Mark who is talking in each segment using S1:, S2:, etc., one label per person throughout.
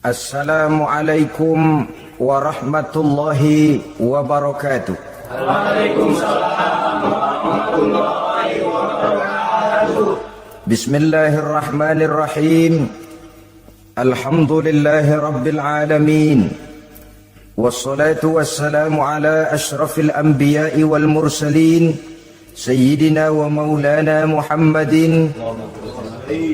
S1: Assalamualaikum warahmatullahi wabarakatuh.
S2: Waalaikumsalam warahmatullahi wabarakatuh.
S1: Bismillahirrahmanirrahim. Alhamdulillahi rabbil alamin. Wassalatu wassalamu ala ashrafil anbiya'i wal mursalin Sayyidina wa maulana Muhammadin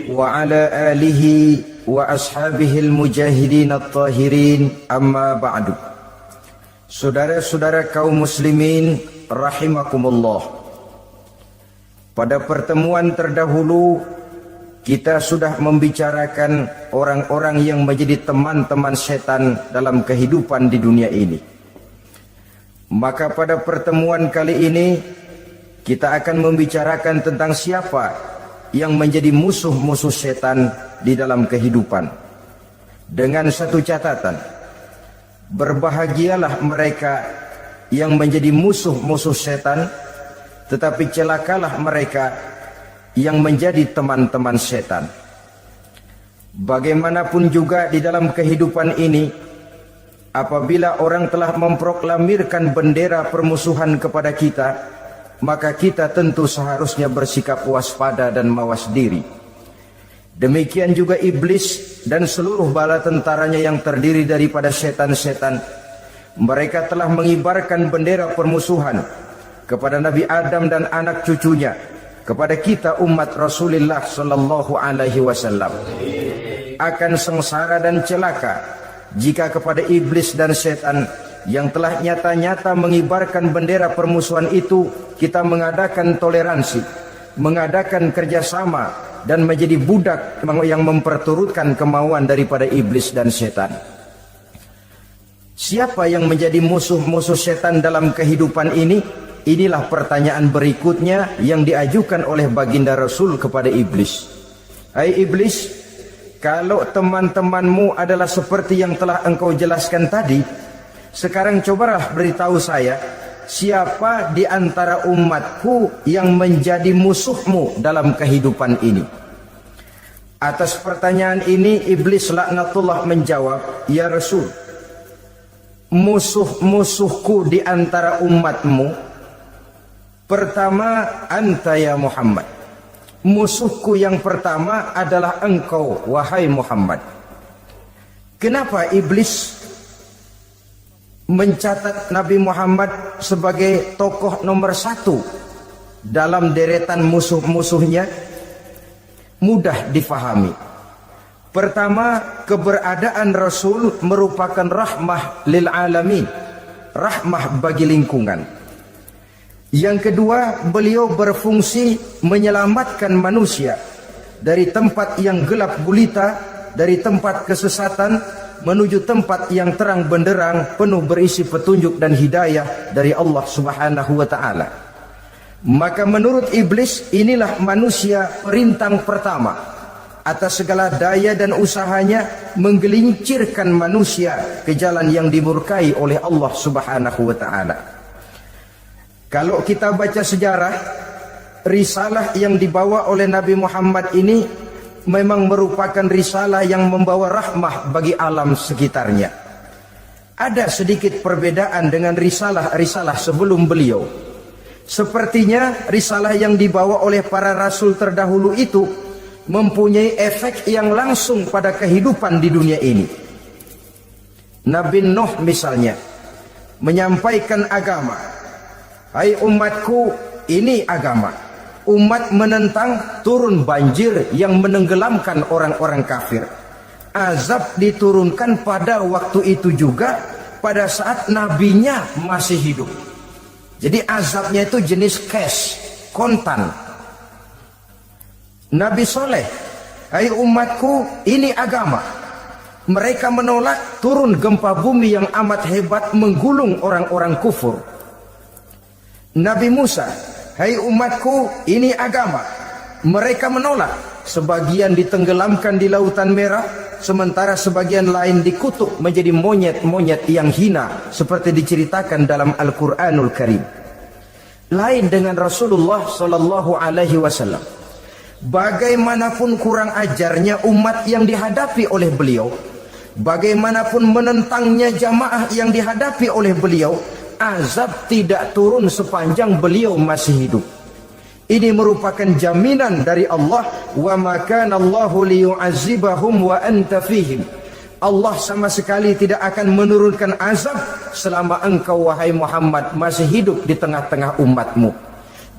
S1: wa ala alihi wa ashabihil mujahidin at-tahirin, amma ba'du. Saudara-saudara kaum muslimin rahimakumullah, pada pertemuan terdahulu kita sudah membicarakan orang-orang yang menjadi teman-teman setan dalam kehidupan di dunia ini. Maka pada pertemuan kali ini kita akan membicarakan tentang siapa yang menjadi musuh-musuh setan di dalam kehidupan. Dengan satu catatan, berbahagialah mereka yang menjadi musuh-musuh setan, tetapi celakalah mereka yang menjadi teman-teman setan. Bagaimanapun juga di dalam kehidupan ini, apabila orang telah memproklamirkan bendera permusuhan kepada kita, maka kita tentu seharusnya bersikap waspada dan mawas diri. Demikian juga iblis dan seluruh bala tentaranya yang terdiri daripada setan-setan. Mereka telah mengibarkan bendera permusuhan kepada Nabi Adam dan anak cucunya, kepada kita umat Rasulullah sallallahu alaihi wasallam. Akan sengsara dan celaka jika kepada iblis dan setan yang telah nyata-nyata mengibarkan bendera permusuhan itu kita mengadakan toleransi, mengadakan kerjasama, dan menjadi budak yang memperturutkan kemauan daripada iblis dan setan. Siapa yang menjadi musuh-musuh setan dalam kehidupan ini? Inilah pertanyaan berikutnya yang diajukan oleh baginda Rasul kepada iblis. Hai iblis, kalau teman-temanmu adalah seperti yang telah engkau jelaskan tadi, sekarang cobalah beritahu saya, siapa di antara umatku yang menjadi musuhmu dalam kehidupan ini? Atas pertanyaan ini iblis laknatullah menjawab, ya Rasul, musuh-musuhku di antara umatmu, pertama anta ya Muhammad. Musuhku yang pertama adalah engkau, wahai Muhammad. Kenapa iblis mencatat Nabi Muhammad sebagai tokoh nomor satu dalam deretan musuh-musuhnya? Mudah difahami. Pertama, keberadaan Rasul merupakan rahmah lil alamin, rahmah bagi lingkungan. Yang kedua, beliau berfungsi menyelamatkan manusia dari tempat yang gelap gulita, dari tempat kesesatan menuju tempat yang terang benderang penuh berisi petunjuk dan hidayah dari Allah Subhanahu wa taala. Maka menurut iblis, inilah manusia perintang pertama atas segala daya dan usahanya menggelincirkan manusia ke jalan yang dimurkai oleh Allah Subhanahu wa taala. Kalau kita baca sejarah, risalah yang dibawa oleh Nabi Muhammad ini memang merupakan risalah yang membawa rahmah bagi alam sekitarnya. Ada sedikit perbedaan dengan risalah-risalah sebelum beliau. Sepertinya risalah yang dibawa oleh para rasul terdahulu itu mempunyai efek yang langsung pada kehidupan di dunia ini. Nabi Nuh misalnya menyampaikan agama. Hai umatku, ini agama. Umat menentang, turun banjir yang menenggelamkan orang-orang kafir. Azab diturunkan pada waktu itu juga, pada saat nabinya masih hidup. Jadi azabnya itu jenis cash, kontan. Nabi Soleh, hai umatku, ini agama. Mereka menolak, turun gempa bumi yang amat hebat menggulung orang-orang kufur. Nabi Musa, hai umatku, ini agama. Mereka menolak, sebagian ditenggelamkan di Lautan Merah, sementara sebagian lain dikutuk menjadi monyet-monyet yang hina, seperti diceritakan dalam Al-Quranul Karim. Lain dengan Rasulullah Sallallahu Alaihi Wasallam. Bagaimanapun kurang ajarnya umat yang dihadapi oleh beliau, Bagaimanapun menentangnya jamaah yang dihadapi oleh beliau, azab tidak turun sepanjang beliau masih hidup. Ini merupakan jaminan dari Allah, wa ma kana Allahu liyu'adzibahum wa anta fihim. Allah sama sekali tidak akan menurunkan azab selama engkau wahai Muhammad masih hidup di tengah-tengah umatmu.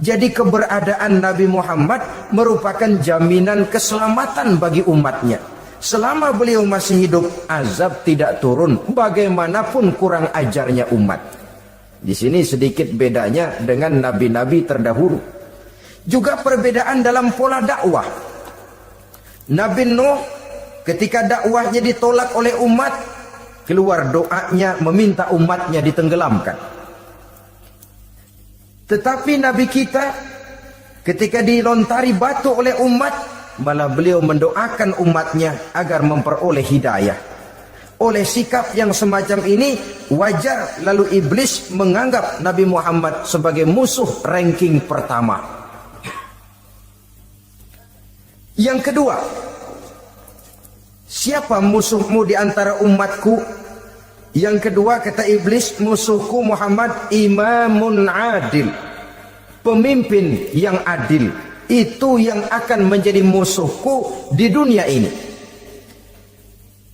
S1: Jadi keberadaan Nabi Muhammad merupakan jaminan keselamatan bagi umatnya. Selama beliau masih hidup, azab tidak turun bagaimanapun kurang ajarnya umat. Di sini sedikit bedanya dengan nabi-nabi terdahulu. Juga perbedaan dalam pola dakwah. Nabi Nuh ketika dakwahnya ditolak oleh umat, keluar doanya meminta umatnya ditenggelamkan. Tetapi Nabi kita ketika dilontari batu oleh umat, malah beliau mendoakan umatnya agar memperoleh hidayah. Oleh sikap yang semacam ini wajar lalu iblis menganggap Nabi Muhammad sebagai musuh ranking pertama. Yang kedua, siapa musuhmu di antara umatku? Yang kedua kata iblis, musuhku Muhammad imamun adil, pemimpin yang adil. Itu yang akan menjadi musuhku di dunia ini.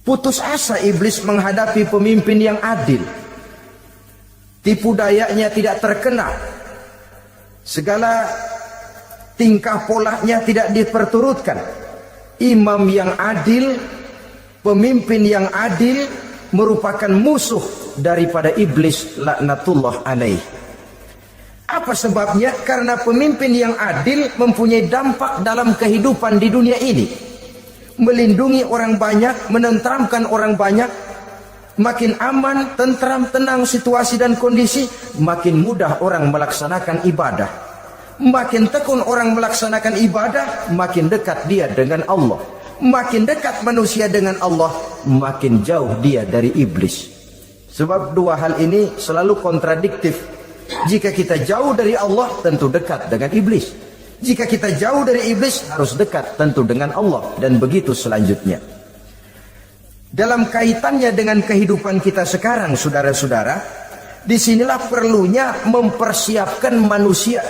S1: Putus asa iblis menghadapi pemimpin yang adil. Tipu dayanya tidak terkena. Segala tingkah polanya tidak diperturutkan. Imam yang adil, pemimpin yang adil merupakan musuh daripada iblis laknatullah alaih. Apa sebabnya? Karena pemimpin yang adil mempunyai dampak dalam kehidupan di dunia ini. Melindungi orang banyak, menenteramkan orang banyak. Makin aman, tentram, tenang situasi dan kondisi, makin mudah orang melaksanakan ibadah. Makin tekun orang melaksanakan ibadah, makin dekat dia dengan Allah. Makin dekat manusia dengan Allah, makin jauh dia dari iblis. Sebab dua hal ini selalu kontradiktif. Jika kita jauh dari Allah, tentu dekat dengan iblis. Jika kita jauh dari iblis, harus dekat tentu dengan Allah. Dan begitu selanjutnya. Dalam kaitannya dengan kehidupan kita sekarang, saudara-saudara, disinilah perlunya mempersiapkan manusia.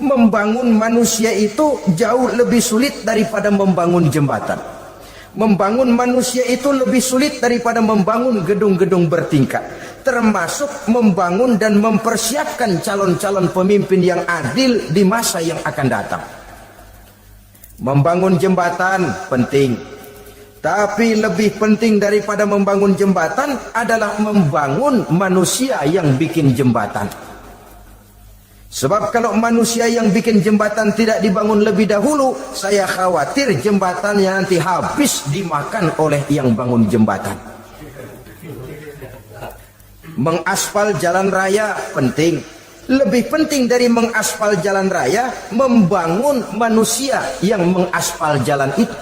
S1: Membangun manusia itu jauh lebih sulit daripada membangun jembatan. Membangun manusia itu lebih sulit daripada membangun gedung-gedung bertingkat. Termasuk membangun dan mempersiapkan calon-calon pemimpin yang adil di masa yang akan datang. Membangun jembatan penting. Tapi lebih penting daripada membangun jembatan adalah membangun manusia yang bikin jembatan. Sebab kalau manusia yang bikin jembatan tidak dibangun lebih dahulu, saya khawatir jembatannya nanti habis dimakan oleh yang bangun jembatan. Mengaspal jalan raya penting. Lebih penting dari mengaspal jalan raya, membangun manusia yang mengaspal jalan itu.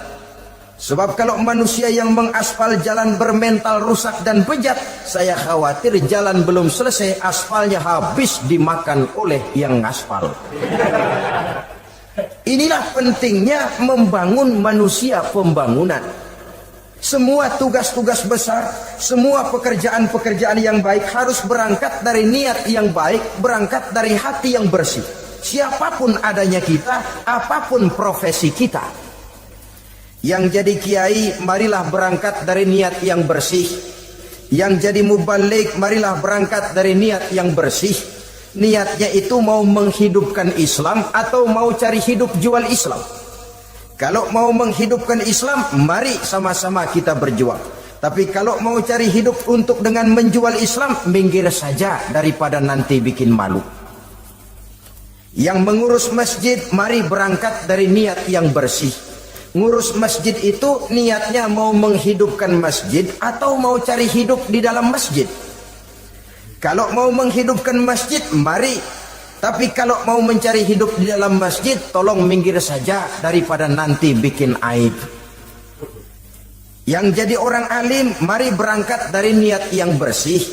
S1: Sebab kalau manusia yang mengaspal jalan bermental rusak dan bejat, saya khawatir jalan belum selesai, aspalnya habis dimakan oleh yang ngaspal. Inilah pentingnya membangun manusia pembangunan. Semua tugas-tugas besar, semua pekerjaan-pekerjaan yang baik harus berangkat dari niat yang baik, berangkat dari hati yang bersih. Siapapun adanya kita, apapun profesi kita. Yang jadi kiai, marilah berangkat dari niat yang bersih. Yang jadi mubalik, marilah berangkat dari niat yang bersih. Niatnya itu mau menghidupkan Islam atau mau cari hidup jual Islam. Kalau mau menghidupkan Islam, mari sama-sama kita berjuang. Tapi kalau mau cari hidup untuk dengan menjual Islam, minggir saja daripada nanti bikin malu. Yang mengurus masjid, mari berangkat dari niat yang bersih. Ngurus masjid itu niatnya mau menghidupkan masjid atau mau cari hidup di dalam masjid. Kalau mau menghidupkan masjid, mari. Tapi kalau mau mencari hidup di dalam masjid, tolong minggir saja daripada nanti bikin aib. Yang jadi orang alim, mari berangkat dari niat yang bersih.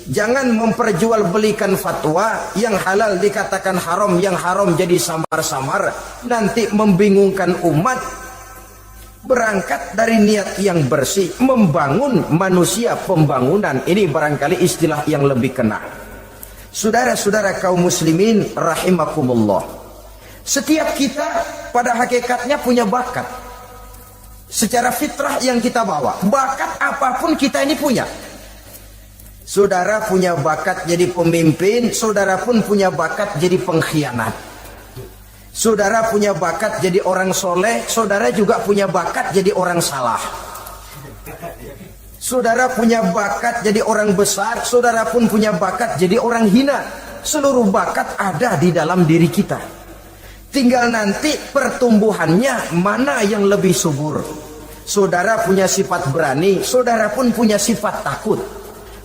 S1: Jangan memperjualbelikan fatwa, yang halal dikatakan haram, yang haram jadi samar-samar, nanti membingungkan umat. Berangkat dari niat yang bersih, membangun manusia, pembangunan ini barangkali istilah yang lebih kena. Saudara-saudara kaum muslimin rahimakumullah, setiap kita pada hakikatnya punya bakat secara fitrah yang kita bawa. Bakat apapun kita ini punya. Saudara punya bakat jadi pemimpin, saudara pun punya bakat jadi pengkhianat. Saudara punya bakat jadi orang soleh, saudara juga punya bakat jadi orang salah. Saudara punya bakat jadi orang besar, saudara pun punya bakat jadi orang hina. Seluruh bakat ada di dalam diri kita. Tinggal nanti pertumbuhannya mana yang lebih subur. Saudara punya sifat berani, saudara pun punya sifat takut.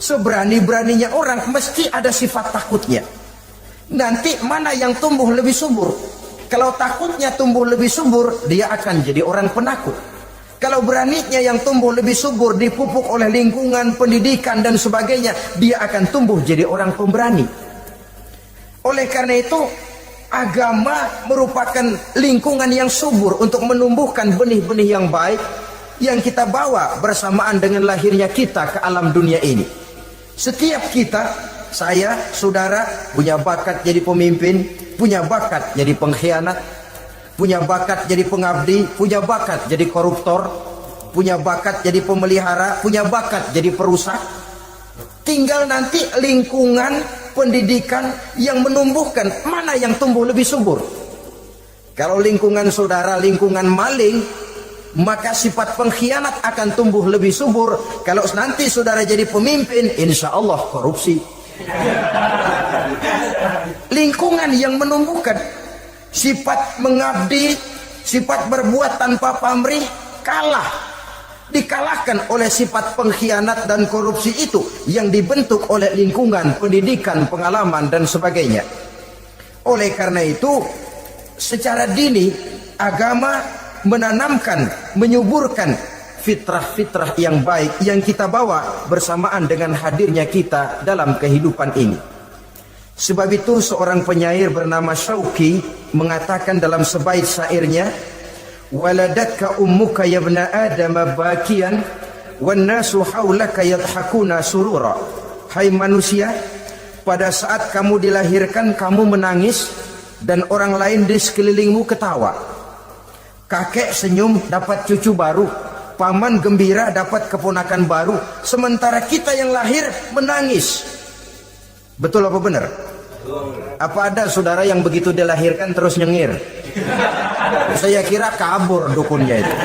S1: Seberani-beraninya orang mesti ada sifat takutnya. Nanti mana yang tumbuh lebih subur? Kalau takutnya tumbuh lebih subur, dia akan jadi orang penakut. Kalau beraninya yang tumbuh lebih subur, dipupuk oleh lingkungan, pendidikan dan sebagainya, dia akan tumbuh jadi orang pemberani. Oleh karena itu, agama merupakan lingkungan yang subur untuk menumbuhkan benih-benih yang baik yang kita bawa bersamaan dengan lahirnya kita ke alam dunia ini. Setiap kita, saya, saudara, punya bakat jadi pemimpin, punya bakat jadi pengkhianat, punya bakat jadi pengabdi, punya bakat jadi koruptor, punya bakat jadi pemelihara, punya bakat jadi perusak. Tinggal nanti lingkungan pendidikan yang menumbuhkan mana yang tumbuh lebih subur. Kalau lingkungan saudara lingkungan maling, maka sifat pengkhianat akan tumbuh lebih subur. Kalau nanti saudara jadi pemimpin, insya Allah korupsi. Lingkungan yang menumbuhkan sifat mengabdi, sifat berbuat tanpa pamrih, dikalahkan oleh sifat pengkhianat dan korupsi itu yang dibentuk oleh lingkungan, pendidikan, pengalaman dan sebagainya. Oleh karena itu, secara dini agama menanamkan, menyuburkan fitrah-fitrah yang baik yang kita bawa bersamaan dengan hadirnya kita dalam kehidupan ini. Sebab itu seorang penyair bernama Syauqi mengatakan dalam sebaik syairnya, waladatka ummuka ya ibna adam bakian wan nasu haulaka yadhakuna surura. Hai manusia, pada saat kamu dilahirkan kamu menangis dan orang lain di sekelilingmu ketawa. Kakek senyum dapat cucu baru, paman gembira dapat keponakan baru, sementara kita yang lahir menangis. Betul apa benar? Apa ada saudara yang begitu dilahirkan terus nyengir? Saya kira kabur dukunnya itu.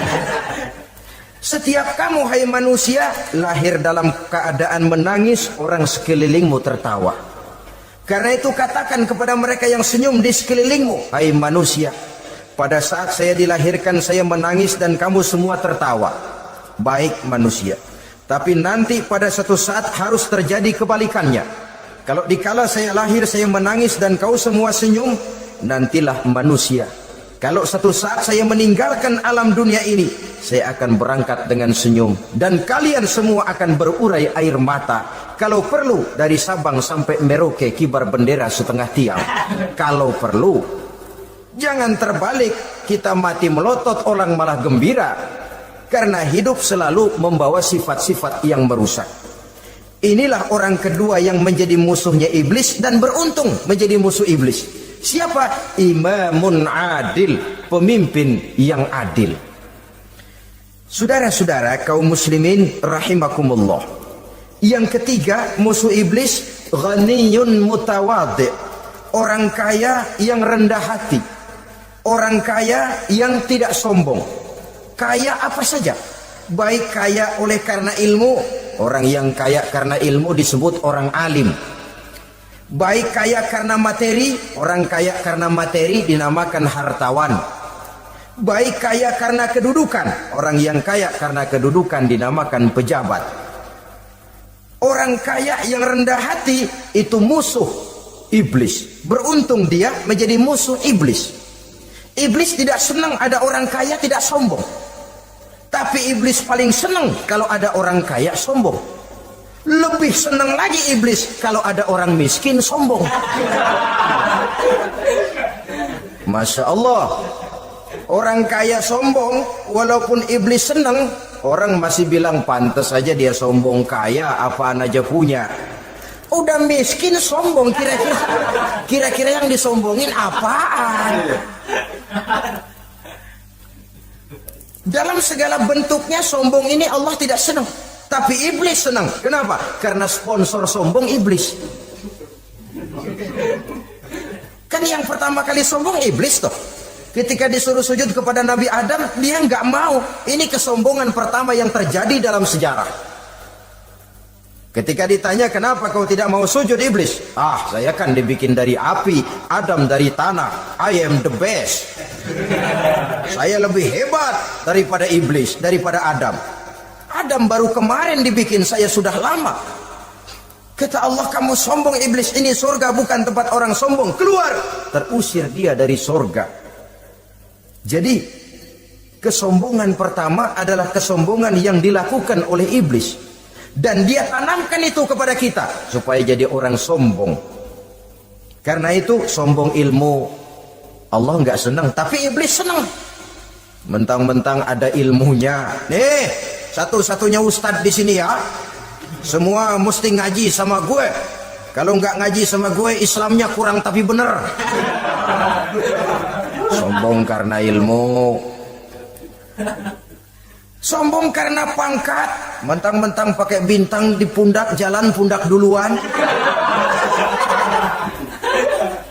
S1: Setiap kamu hai manusia lahir dalam keadaan menangis, orang sekelilingmu tertawa. Karena itu katakan kepada mereka yang senyum di sekelilingmu, hai manusia, pada saat saya dilahirkan saya menangis dan kamu semua tertawa. Baik manusia, tapi nanti pada suatu saat harus terjadi kebalikannya. Kalau dikala saya lahir saya menangis dan kau semua senyum, nantilah manusia, kalau satu saat saya meninggalkan alam dunia ini, saya akan berangkat dengan senyum dan kalian semua akan berurai air mata. Kalau perlu dari Sabang sampai Merauke kibar bendera setengah tiang. Kalau perlu, jangan terbalik, kita mati melotot orang malah gembira. Karena hidup selalu membawa sifat-sifat yang merusak. Inilah orang kedua yang menjadi musuhnya iblis dan beruntung menjadi musuh iblis. Siapa? Imamun adil, pemimpin yang adil. Saudara-saudara kaum muslimin rahimakumullah. Yang ketiga musuh iblis, ghaniyun mutawadhi, orang kaya yang rendah hati, orang kaya yang tidak sombong. Kaya apa saja, baik kaya oleh karena ilmu, orang yang kaya karena ilmu disebut orang alim. Baik kaya karena materi, orang kaya karena materi dinamakan hartawan. Baik kaya karena kedudukan, orang yang kaya karena kedudukan dinamakan pejabat. Orang kaya yang rendah hati itu musuh iblis. Beruntung dia menjadi musuh iblis. Iblis tidak senang ada orang kaya tidak sombong. Tapi iblis paling senang kalau ada orang kaya sombong. Lebih senang lagi iblis kalau ada orang miskin sombong. Masya Allah. Orang kaya sombong, walaupun iblis senang, orang masih bilang pantas saja dia sombong, kaya apaan aja punya. Udah miskin sombong, kira-kira yang disombongin apaan? Dalam segala bentuknya sombong ini Allah tidak senang, tapi iblis senang. Kenapa? Karena sponsor sombong iblis. Kan yang pertama kali sombong iblis toh. Ketika disuruh sujud kepada Nabi Adam, dia nggak mau. Ini kesombongan pertama yang terjadi dalam sejarah. Ketika ditanya kenapa kau tidak mau sujud, iblis, saya kan dibikin dari api, Adam dari tanah, I am the best. Saya lebih hebat daripada iblis, daripada Adam. Adam baru kemarin dibikin, saya sudah lama. Kata Allah, kamu sombong iblis, ini surga bukan tempat orang sombong, keluar. Terusir dia dari surga. Jadi kesombongan pertama adalah kesombongan yang dilakukan oleh iblis, dan dia tanamkan itu kepada kita supaya jadi orang sombong. Karena itu sombong ilmu Allah nggak senang, tapi iblis senang. Mentang-mentang ada ilmunya, nih satu-satunya ustadz di sini ya, semua mesti ngaji sama gue. Kalau nggak ngaji sama gue, Islamnya kurang tapi bener. Sombong karena ilmu, sombong karena pangkat, mentang-mentang pakai bintang di pundak, jalan pundak duluan.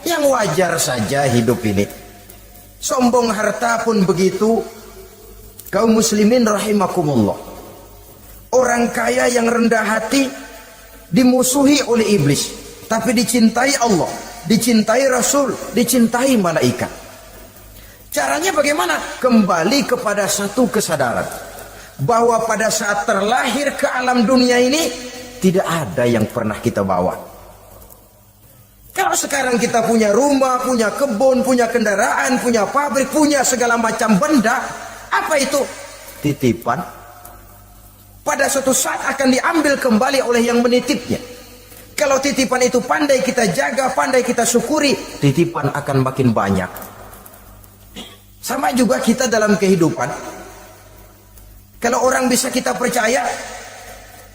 S1: Yang wajar saja hidup ini. Sombong harta pun begitu. Kaum muslimin rahimakumullah, orang kaya yang rendah hati dimusuhi oleh iblis, tapi dicintai Allah, dicintai Rasul, dicintai malaikat. Caranya bagaimana? Kembali kepada satu kesadaran bahwa pada saat terlahir ke alam dunia ini tidak ada yang pernah kita bawa. Kalau sekarang kita punya rumah, punya kebun, punya kendaraan, punya pabrik, punya segala macam benda, apa itu? Titipan. Pada suatu saat akan diambil kembali oleh yang menitipnya. Kalau titipan itu pandai kita jaga, pandai kita syukuri, titipan akan makin banyak. Sama juga kita dalam kehidupan. Kalau orang bisa kita percaya,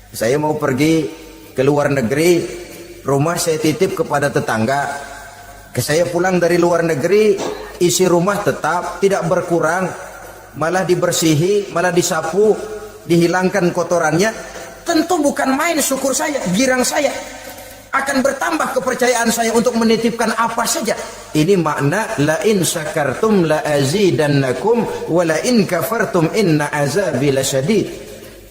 S1: saya mau pergi ke luar negeri, rumah saya titip kepada tetangga. Saya pulang dari luar negeri, isi rumah tetap tidak berkurang, malah dibersihi, malah disapu, dihilangkan kotorannya. Tentu bukan main syukur saya, girang saya. Akan bertambah kepercayaan saya untuk menitipkan apa saja. Ini makna la in syakartum la azidannakum wa la in kafartum inna azabi lasyadid.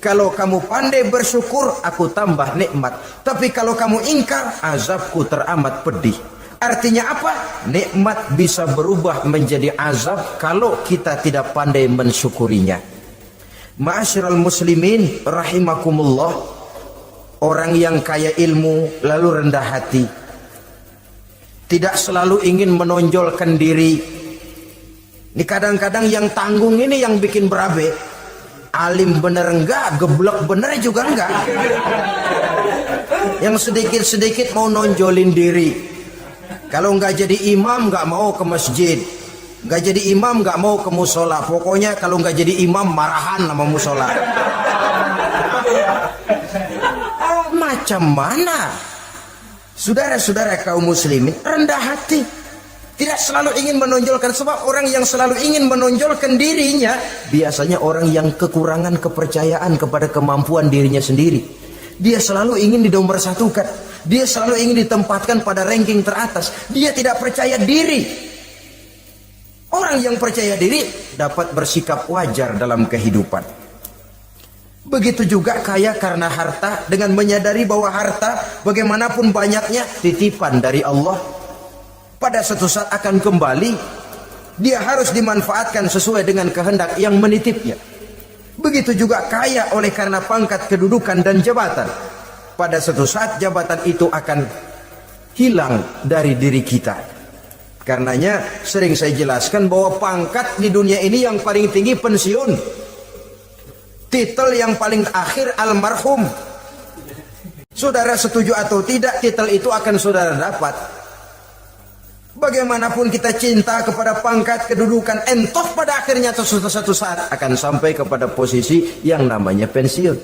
S1: Kalau kamu pandai bersyukur, aku tambah nikmat. Tapi kalau kamu ingkar, azabku teramat pedih. Artinya apa? Nikmat bisa berubah menjadi azab kalau kita tidak pandai mensyukurinya. Ma'asyiral muslimin rahimakumullah, orang yang kaya ilmu lalu rendah hati, tidak selalu ingin menonjolkan diri. Ini kadang-kadang yang tanggung ini yang bikin berabe. Alim bener enggak, geblek bener juga enggak. Yang sedikit-sedikit mau nonjolin diri. Kalau enggak jadi imam enggak mau ke masjid, enggak jadi imam enggak mau ke musola. Pokoknya kalau enggak jadi imam marahan sama musola. Macam mana? Saudara-saudara kaum muslimin, rendah hati, tidak selalu ingin menonjolkan. Sebab orang yang selalu ingin menonjolkan dirinya biasanya orang yang kekurangan kepercayaan kepada kemampuan dirinya sendiri. Dia selalu ingin dinomorsatukan, dia selalu ingin ditempatkan pada ranking teratas. Dia tidak percaya diri. Orang yang percaya diri dapat bersikap wajar dalam kehidupan. Begitu juga kaya karena harta, dengan menyadari bahwa harta bagaimanapun banyaknya titipan dari Allah, pada suatu saat akan kembali. Dia harus dimanfaatkan sesuai dengan kehendak yang menitipnya. Begitu juga kaya oleh karena pangkat, kedudukan dan jabatan, pada suatu saat jabatan itu akan hilang dari diri kita. Karenanya sering saya jelaskan bahwa pangkat di dunia ini yang paling tinggi pensiun. Titel yang paling akhir almarhum. Saudara setuju atau tidak, titel itu akan saudara dapat. Bagaimanapun kita cinta kepada pangkat, kedudukan, entoh pada akhirnya atau suatu saat akan sampai kepada posisi yang namanya pensiun.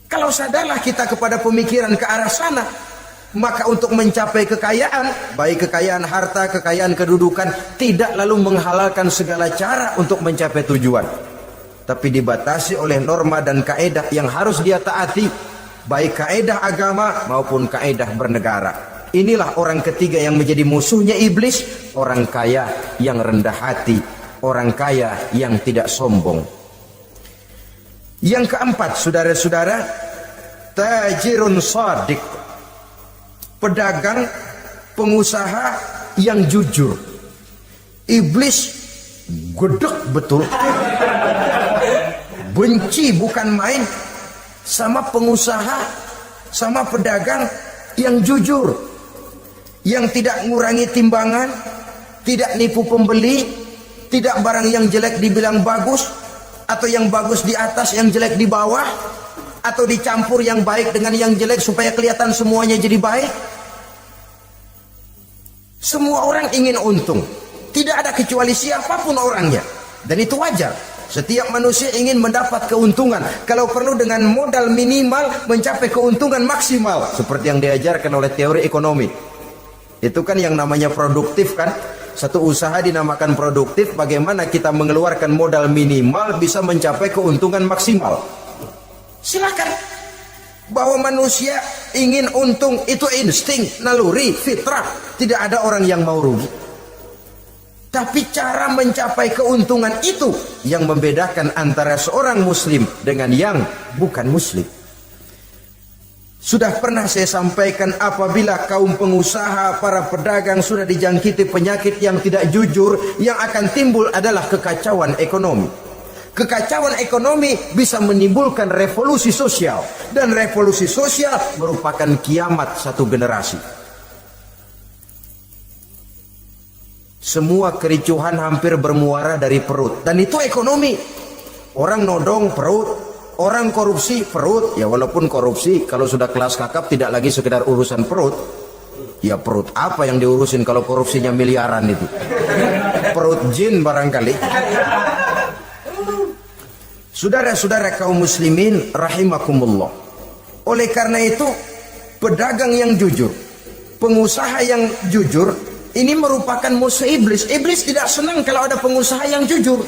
S1: Kalau sadarlah kita kepada pemikiran ke arah sana, maka untuk mencapai kekayaan, baik kekayaan harta, kekayaan kedudukan, tidak lalu menghalalkan segala cara untuk mencapai tujuan, tapi dibatasi oleh norma dan kaedah yang harus dia taati, baik kaedah agama maupun kaedah bernegara. Inilah orang ketiga yang menjadi musuhnya iblis, orang kaya yang rendah hati, orang kaya yang tidak sombong. Yang keempat, saudara-saudara, tajirun shadiq, pedagang, pengusaha yang jujur. Iblis gedek betul, benci bukan main sama pengusaha, sama pedagang yang jujur, yang tidak ngurangi timbangan, tidak nipu pembeli, tidak barang yang jelek dibilang bagus, atau yang bagus di atas yang jelek di bawah, atau dicampur yang baik dengan yang jelek supaya kelihatan semuanya jadi baik. Semua orang ingin untung, tidak ada kecuali siapapun orangnya, dan itu wajar. Setiap manusia ingin mendapat keuntungan, kalau perlu dengan modal minimal mencapai keuntungan maksimal, seperti yang diajarkan oleh teori ekonomi. Itu kan yang namanya produktif kan. Satu usaha dinamakan produktif, bagaimana kita mengeluarkan modal minimal bisa mencapai keuntungan maksimal. Silakan. Bahwa manusia ingin untung itu insting, naluri, fitrah. Tidak ada orang yang mau rugi. Tapi cara mencapai keuntungan itu yang membedakan antara seorang muslim dengan yang bukan muslim. Sudah pernah saya sampaikan, apabila kaum pengusaha, para pedagang sudah dijangkiti penyakit yang tidak jujur, yang akan timbul adalah kekacauan ekonomi. Kekacauan ekonomi bisa menimbulkan revolusi sosial, dan revolusi sosial merupakan kiamat satu generasi. Semua kericuhan hampir bermuara dari perut, dan itu ekonomi. Orang nodong perut, orang korupsi perut. Ya walaupun korupsi kalau sudah kelas kakap tidak lagi sekedar urusan perut. Ya perut apa yang diurusin kalau korupsinya miliaran itu? Perut jin barangkali. Saudara-saudara kaum muslimin rahimakumullah. Oleh karena itu, pedagang yang jujur, pengusaha yang jujur, ini merupakan musuh iblis. Iblis tidak senang kalau ada pengusaha yang jujur.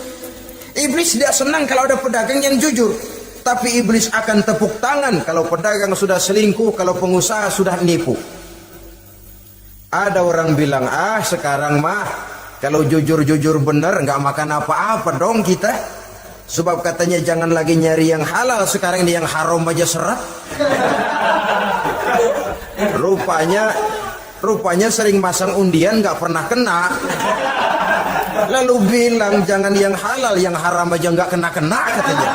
S1: Iblis tidak senang kalau ada pedagang yang jujur. Tapi iblis akan tepuk tangan kalau pedagang sudah selingkuh, kalau pengusaha sudah nipu. Ada orang bilang, sekarang mah kalau jujur-jujur benar nggak makan apa-apa dong kita. Sebab katanya jangan lagi nyari yang halal, sekarang ini yang haram aja seret. Rupanya sering masang undian nggak pernah kena. Lalu bilang jangan yang halal, yang haram aja nggak kena-kena katanya.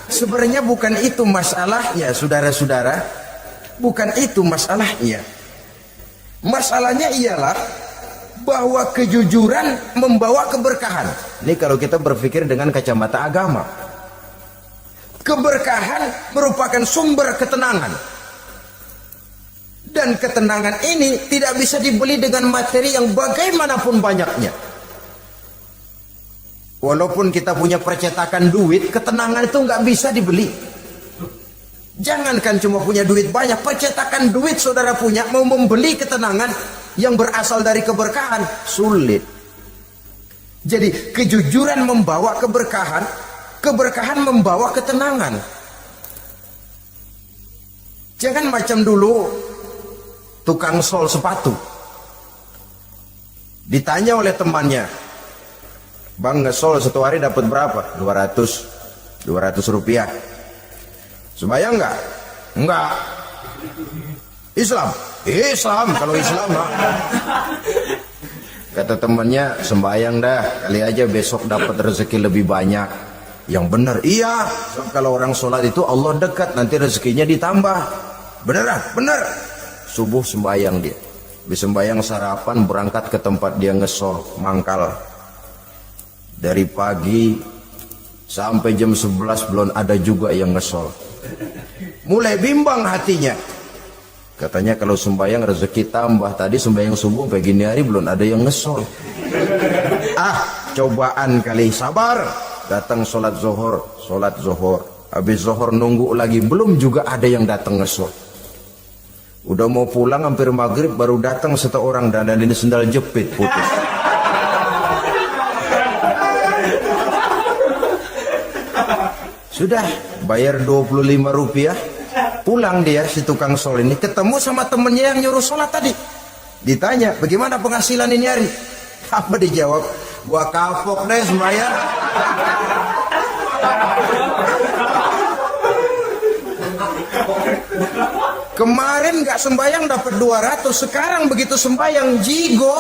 S1: Sebenarnya bukan itu masalahnya, saudara-saudara. Bukan itu masalahnya. Masalahnya ialah bahwa kejujuran membawa keberkahan. Ini kalau kita berpikir dengan kacamata agama. Keberkahan merupakan sumber ketenangan. Dan ketenangan ini tidak bisa dibeli dengan materi yang bagaimanapun banyaknya. Walaupun kita punya percetakan duit, ketenangan itu nggak bisa dibeli. Jangankan cuma punya duit banyak, percetakan duit saudara punya, mau membeli ketenangan yang berasal dari keberkahan, sulit. Jadi kejujuran membawa keberkahan, keberkahan membawa ketenangan. Jangan macam dulu tukang sol sepatu. Ditanya oleh temannya, "Bang, ngesol satu hari dapat berapa?" 200 rupiah. Sembayang enggak? Enggak. Islam? Islam, kalau Islam mah. Kata temannya, sembayang dah, kali aja besok dapat rezeki lebih banyak. Yang benar, iya. Kalau orang sholat itu Allah dekat, nanti rezekinya ditambah. Beneran? Bener. Subuh sembayang dia. Habis sembayang sarapan, berangkat ke tempat dia ngesol, mangkal. Dari pagi sampai jam 11 belum ada juga yang ngesol. Mulai bimbang hatinya. Katanya kalau sembahyang rezeki tambah. Tadi sembahyang subuh pagi hari belum ada yang ngesol. Cobaan kali, sabar. Datang sholat zuhur. Habis zuhur nunggu lagi, belum juga ada yang datang ngesol. Udah mau pulang hampir maghrib, baru datang satu orang dan ini sendal jepit putus. Sudah bayar 25 rupiah, pulang dia si tukang sol ini, ketemu sama temennya yang nyuruh sholat tadi. Ditanya, bagaimana penghasilan ini hari? Apa dijawab? Gua kapok deh sembahyang. Kemarin nggak sembahyang dapat 200, sekarang begitu sembahyang jigo.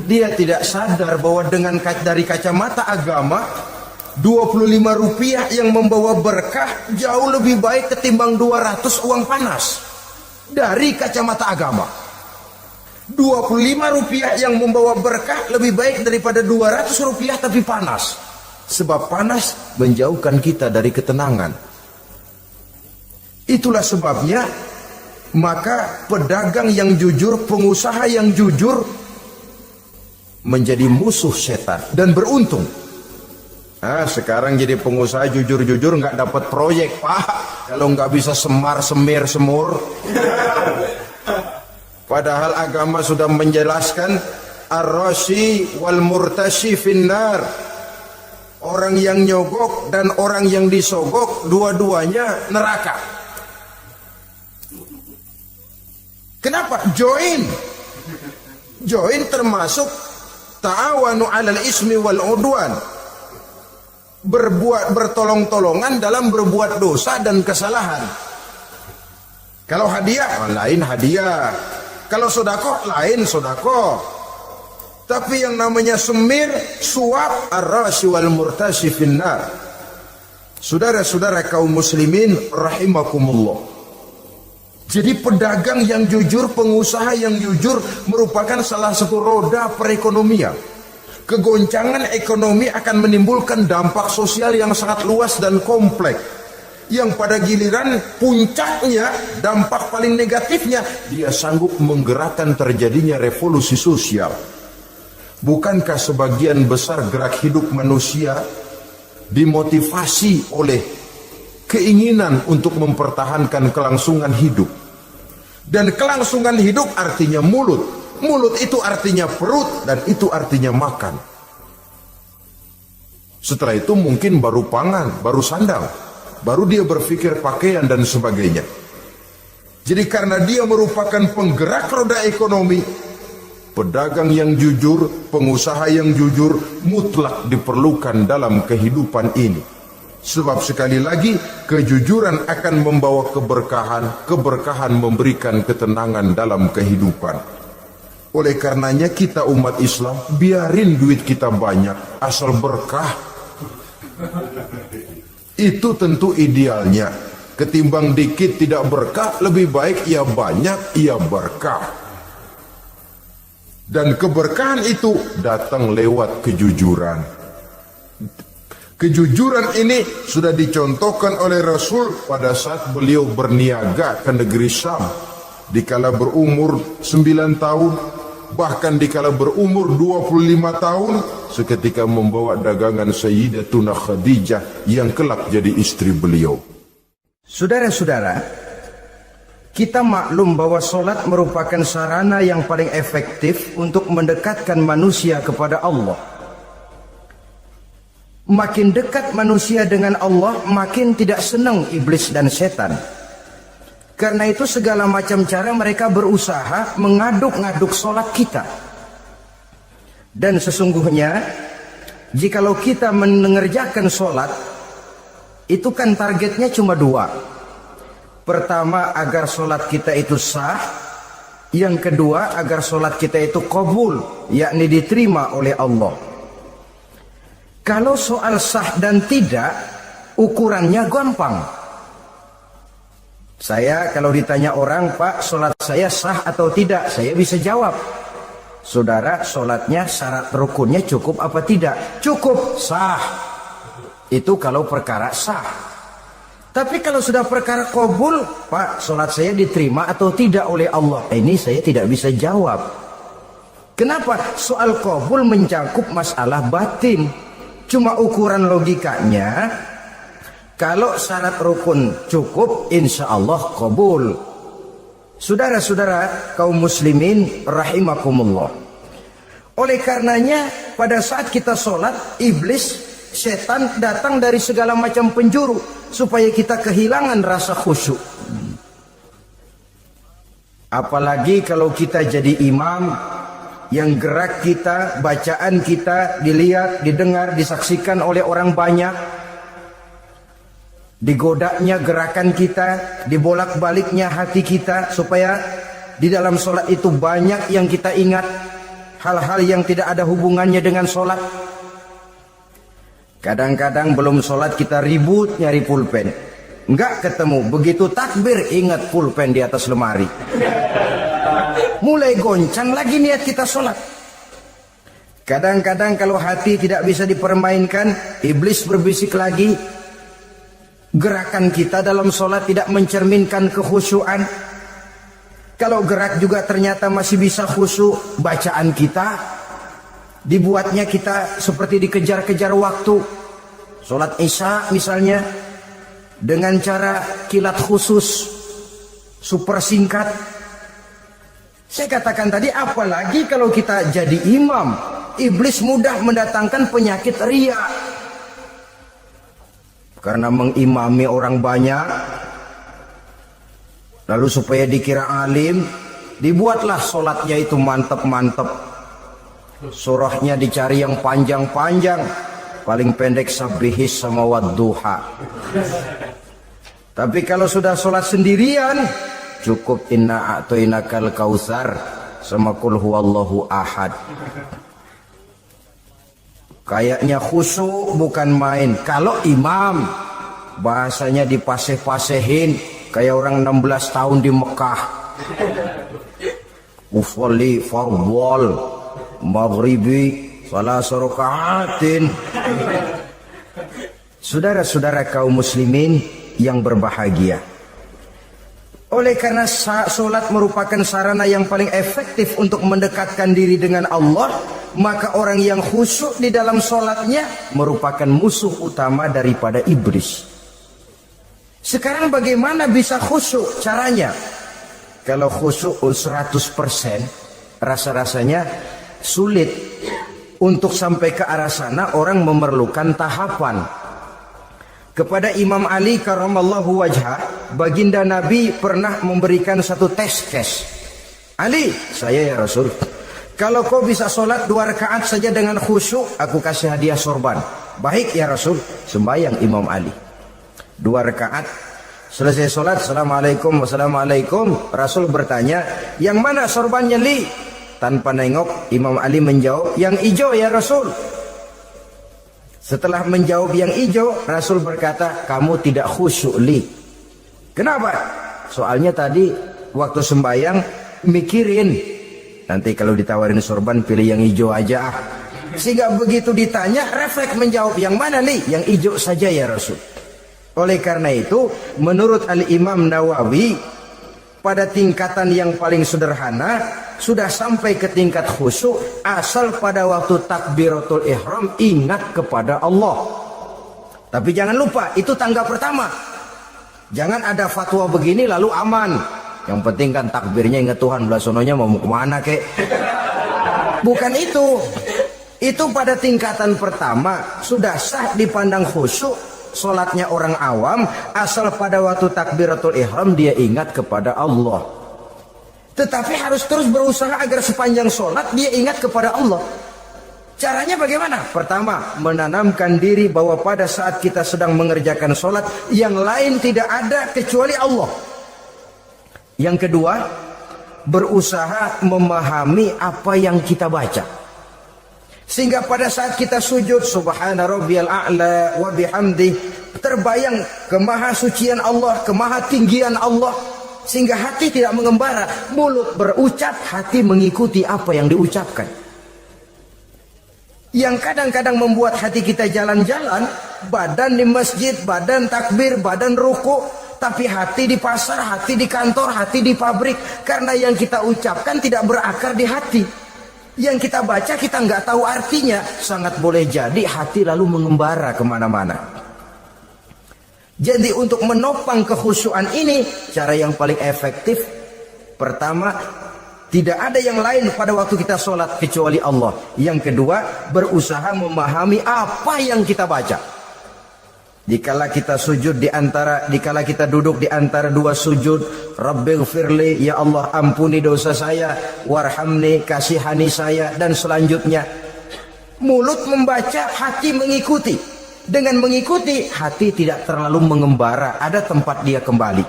S1: Dia tidak sadar bahwa dengan dari kacamata agama 25 rupiah yang membawa berkah jauh lebih baik ketimbang 200 uang panas. Dari kacamata agama 25 rupiah yang membawa berkah lebih baik daripada 200 rupiah tapi panas. Sebab panas menjauhkan kita dari ketenangan. Itulah sebabnya maka pedagang yang jujur, pengusaha yang jujur menjadi musuh setan dan beruntung. Sekarang jadi pengusaha jujur-jujur nggak dapat proyek, Pak. Kalau nggak bisa semur. Padahal agama sudah menjelaskan ar-rashi wal murtashi finnar. Orang yang nyogok dan orang yang disogok dua-duanya neraka. Kenapa? Join termasuk ta'awanu 'alal ismi wal 'udwan. Bertolong-tolongan dalam berbuat dosa dan kesalahan. Kalau hadiah lain hadiah, kalau sedekah lain sedekah. Tapi yang namanya semir, suap, ar-rashi wal murtashi finnar. Saudara-saudara kaum muslimin rahimakumullah. Jadi pedagang yang jujur, pengusaha yang jujur merupakan salah satu roda perekonomian. Kegoncangan ekonomi akan menimbulkan dampak sosial yang sangat luas dan kompleks. Yang pada giliran puncaknya, dampak paling negatifnya, dia sanggup menggerakkan terjadinya revolusi sosial. Bukankah sebagian besar gerak hidup manusia dimotivasi oleh keinginan untuk mempertahankan kelangsungan hidup? Dan kelangsungan hidup artinya mulut. Mulut itu artinya perut dan itu artinya makan. Setelah itu mungkin baru pangan, baru sandang, baru dia berpikir pakaian dan sebagainya. Jadi karena dia merupakan penggerak roda ekonomi, pedagang yang jujur, pengusaha yang jujur mutlak diperlukan dalam kehidupan ini. Sebab sekali lagi kejujuran akan membawa keberkahan, keberkahan memberikan ketenangan dalam kehidupan. Oleh karenanya kita umat Islam biarin duit kita banyak asal berkah. Itu tentu idealnya. Ketimbang dikit tidak berkah, lebih baik ia banyak, ia berkah. Dan keberkahan itu datang lewat kejujuran. Kejujuran ini sudah dicontohkan oleh Rasul pada saat beliau berniaga ke negeri Syam. Dikala berumur 9 tahun, bahkan dikala berumur 25 tahun, seketika membawa dagangan Sayyidatuna Khadijah yang kelak jadi istri beliau.
S2: Saudara-saudara, kita maklum bahwa sholat merupakan sarana yang paling efektif untuk mendekatkan manusia kepada Allah. Makin dekat manusia dengan Allah, makin tidak senang iblis dan setan. Karena itu segala macam cara mereka berusaha mengaduk-ngaduk sholat kita. Dan sesungguhnya, jikalau kita mengerjakan sholat, itu kan targetnya cuma 2. Pertama, agar sholat kita itu sah. Yang kedua, agar sholat kita itu qabul, yakni diterima oleh Allah. Kalau soal sah dan tidak, ukurannya gampang. Saya kalau ditanya orang, Pak, sholat saya sah atau tidak? Saya bisa jawab. Saudara, sholatnya syarat rukunnya cukup apa tidak? Cukup, sah.
S1: Itu kalau perkara sah. Tapi kalau sudah perkara qabul, Pak, sholat saya diterima atau tidak oleh Allah? Ini saya tidak bisa jawab. Kenapa? Soal qabul mencakup masalah batin. Cuma ukuran logikanya, kalau syarat rukun cukup, insya Allah qabul. Saudara-saudara kaum muslimin rahimakumullah. Oleh karenanya, pada saat kita sholat, iblis, setan datang dari segala macam penjuru supaya kita kehilangan rasa khusyuk. Apalagi kalau kita jadi imam yang gerak kita, bacaan kita dilihat, didengar, disaksikan oleh orang banyak. Digodanya gerakan kita, dibolak-baliknya hati kita, supaya di dalam sholat itu banyak yang kita ingat, hal-hal yang tidak ada hubungannya dengan sholat. Kadang-kadang belum sholat kita ribut nyari pulpen, enggak ketemu, begitu takbir ingat pulpen di atas lemari. Mulai goncang lagi niat kita sholat. Kadang-kadang kalau hati tidak bisa dipermainkan, iblis berbisik lagi. Gerakan kita dalam sholat tidak mencerminkan kekhusyuan. Kalau gerak juga ternyata masih bisa khusyuk, bacaan kita dibuatnya kita seperti dikejar-kejar waktu. Sholat Isya misalnya, dengan cara kilat khusus, super singkat. Saya katakan tadi, apalagi kalau kita jadi imam, iblis mudah mendatangkan penyakit riya. Karena mengimami orang banyak, lalu supaya dikira alim, dibuatlah sholatnya itu mantep-mantep. Surahnya dicari yang panjang-panjang, paling pendek sabbihis sama wadduha. Tapi kalau sudah sholat sendirian, cukup inna a'toinakal kautsar sama kul huwallahu ahad. Kayaknya khusyuk bukan main. Kalau imam, bahasanya dipaseh-pasehin kayak orang 16 tahun di Mekah. Ufolli fardwal maghribi salah rakaatin. Saudara-saudara kaum muslimin yang berbahagia, oleh karena sholat merupakan sarana yang paling efektif untuk mendekatkan diri dengan Allah, maka orang yang khusyuk di dalam sholatnya merupakan musuh utama daripada iblis. Sekarang bagaimana bisa khusyuk? Caranya, kalau khusyuk 100%, rasa-rasanya sulit. Untuk sampai ke arah sana orang memerlukan tahapan. Kepada Imam Ali karramallahu wajhah, baginda Nabi pernah memberikan satu tes case. Ali, saya ya Rasul, kalau kau bisa sholat 2 rakaat saja dengan khusyuk, aku kasih hadiah sorban. Baik ya Rasul. Sembahyang Imam Ali 2 rakaat, selesai sholat, assalamualaikum wassalamualaikum. Rasul bertanya, yang mana sorbannya Li? Tanpa nengok, Imam Ali menjawab, yang hijau ya Rasul. Setelah menjawab yang hijau, Rasul berkata, kamu tidak khusyuk Li. Kenapa? Soalnya tadi waktu sembahyang mikirin, nanti kalau ditawarin sorban pilih yang hijau aja. Sehingga begitu ditanya, refleks menjawab, yang mana Li? Yang hijau saja ya Rasul. Oleh karena itu, menurut Al-Imam Nawawi, pada tingkatan yang paling sederhana, sudah sampai ke tingkat khusyuk asal pada waktu takbiratul ihram ingat kepada Allah. Tapi jangan lupa, itu tangga pertama. Jangan ada fatwa begini lalu aman. Yang penting kan takbirnya ingat Tuhan, belah sononya mau kemana kek. Bukan itu. Itu pada tingkatan pertama sudah sah dipandang khusyuk sholatnya orang awam asal pada waktu takbiratul ihram dia ingat kepada Allah. Tetapi harus terus berusaha agar sepanjang sholat dia ingat kepada Allah. Caranya bagaimana? Pertama, menanamkan diri bahwa pada saat kita sedang mengerjakan sholat, yang lain tidak ada kecuali Allah. Yang kedua, berusaha memahami apa yang kita baca. Sehingga pada saat kita sujud, subhana rabbiyal a'la wa bihamdi, terbayang kemahasucian Allah, kemahatinggian Allah. Sehingga hati tidak mengembara, mulut berucap, hati mengikuti apa yang diucapkan. Yang kadang-kadang membuat hati kita jalan-jalan, badan di masjid, badan takbir, badan ruku, tapi hati di pasar, hati di kantor, hati di pabrik. Karena yang kita ucapkan tidak berakar di hati. Yang kita baca kita nggak tahu artinya. Sangat boleh jadi hati lalu mengembara kemana-mana. Jadi untuk menopang kekhusyuan ini, cara yang paling efektif, pertama, tidak ada yang lain pada waktu kita sholat kecuali Allah. Yang kedua, berusaha memahami apa yang kita baca. Dikala kita dikala kita duduk di antara dua sujud, Rabbighfirli, ya Allah ampuni dosa saya, warhamni, kasihani saya, dan selanjutnya. Mulut membaca, hati mengikuti. Dengan mengikuti, hati tidak terlalu mengembara, ada tempat dia kembali.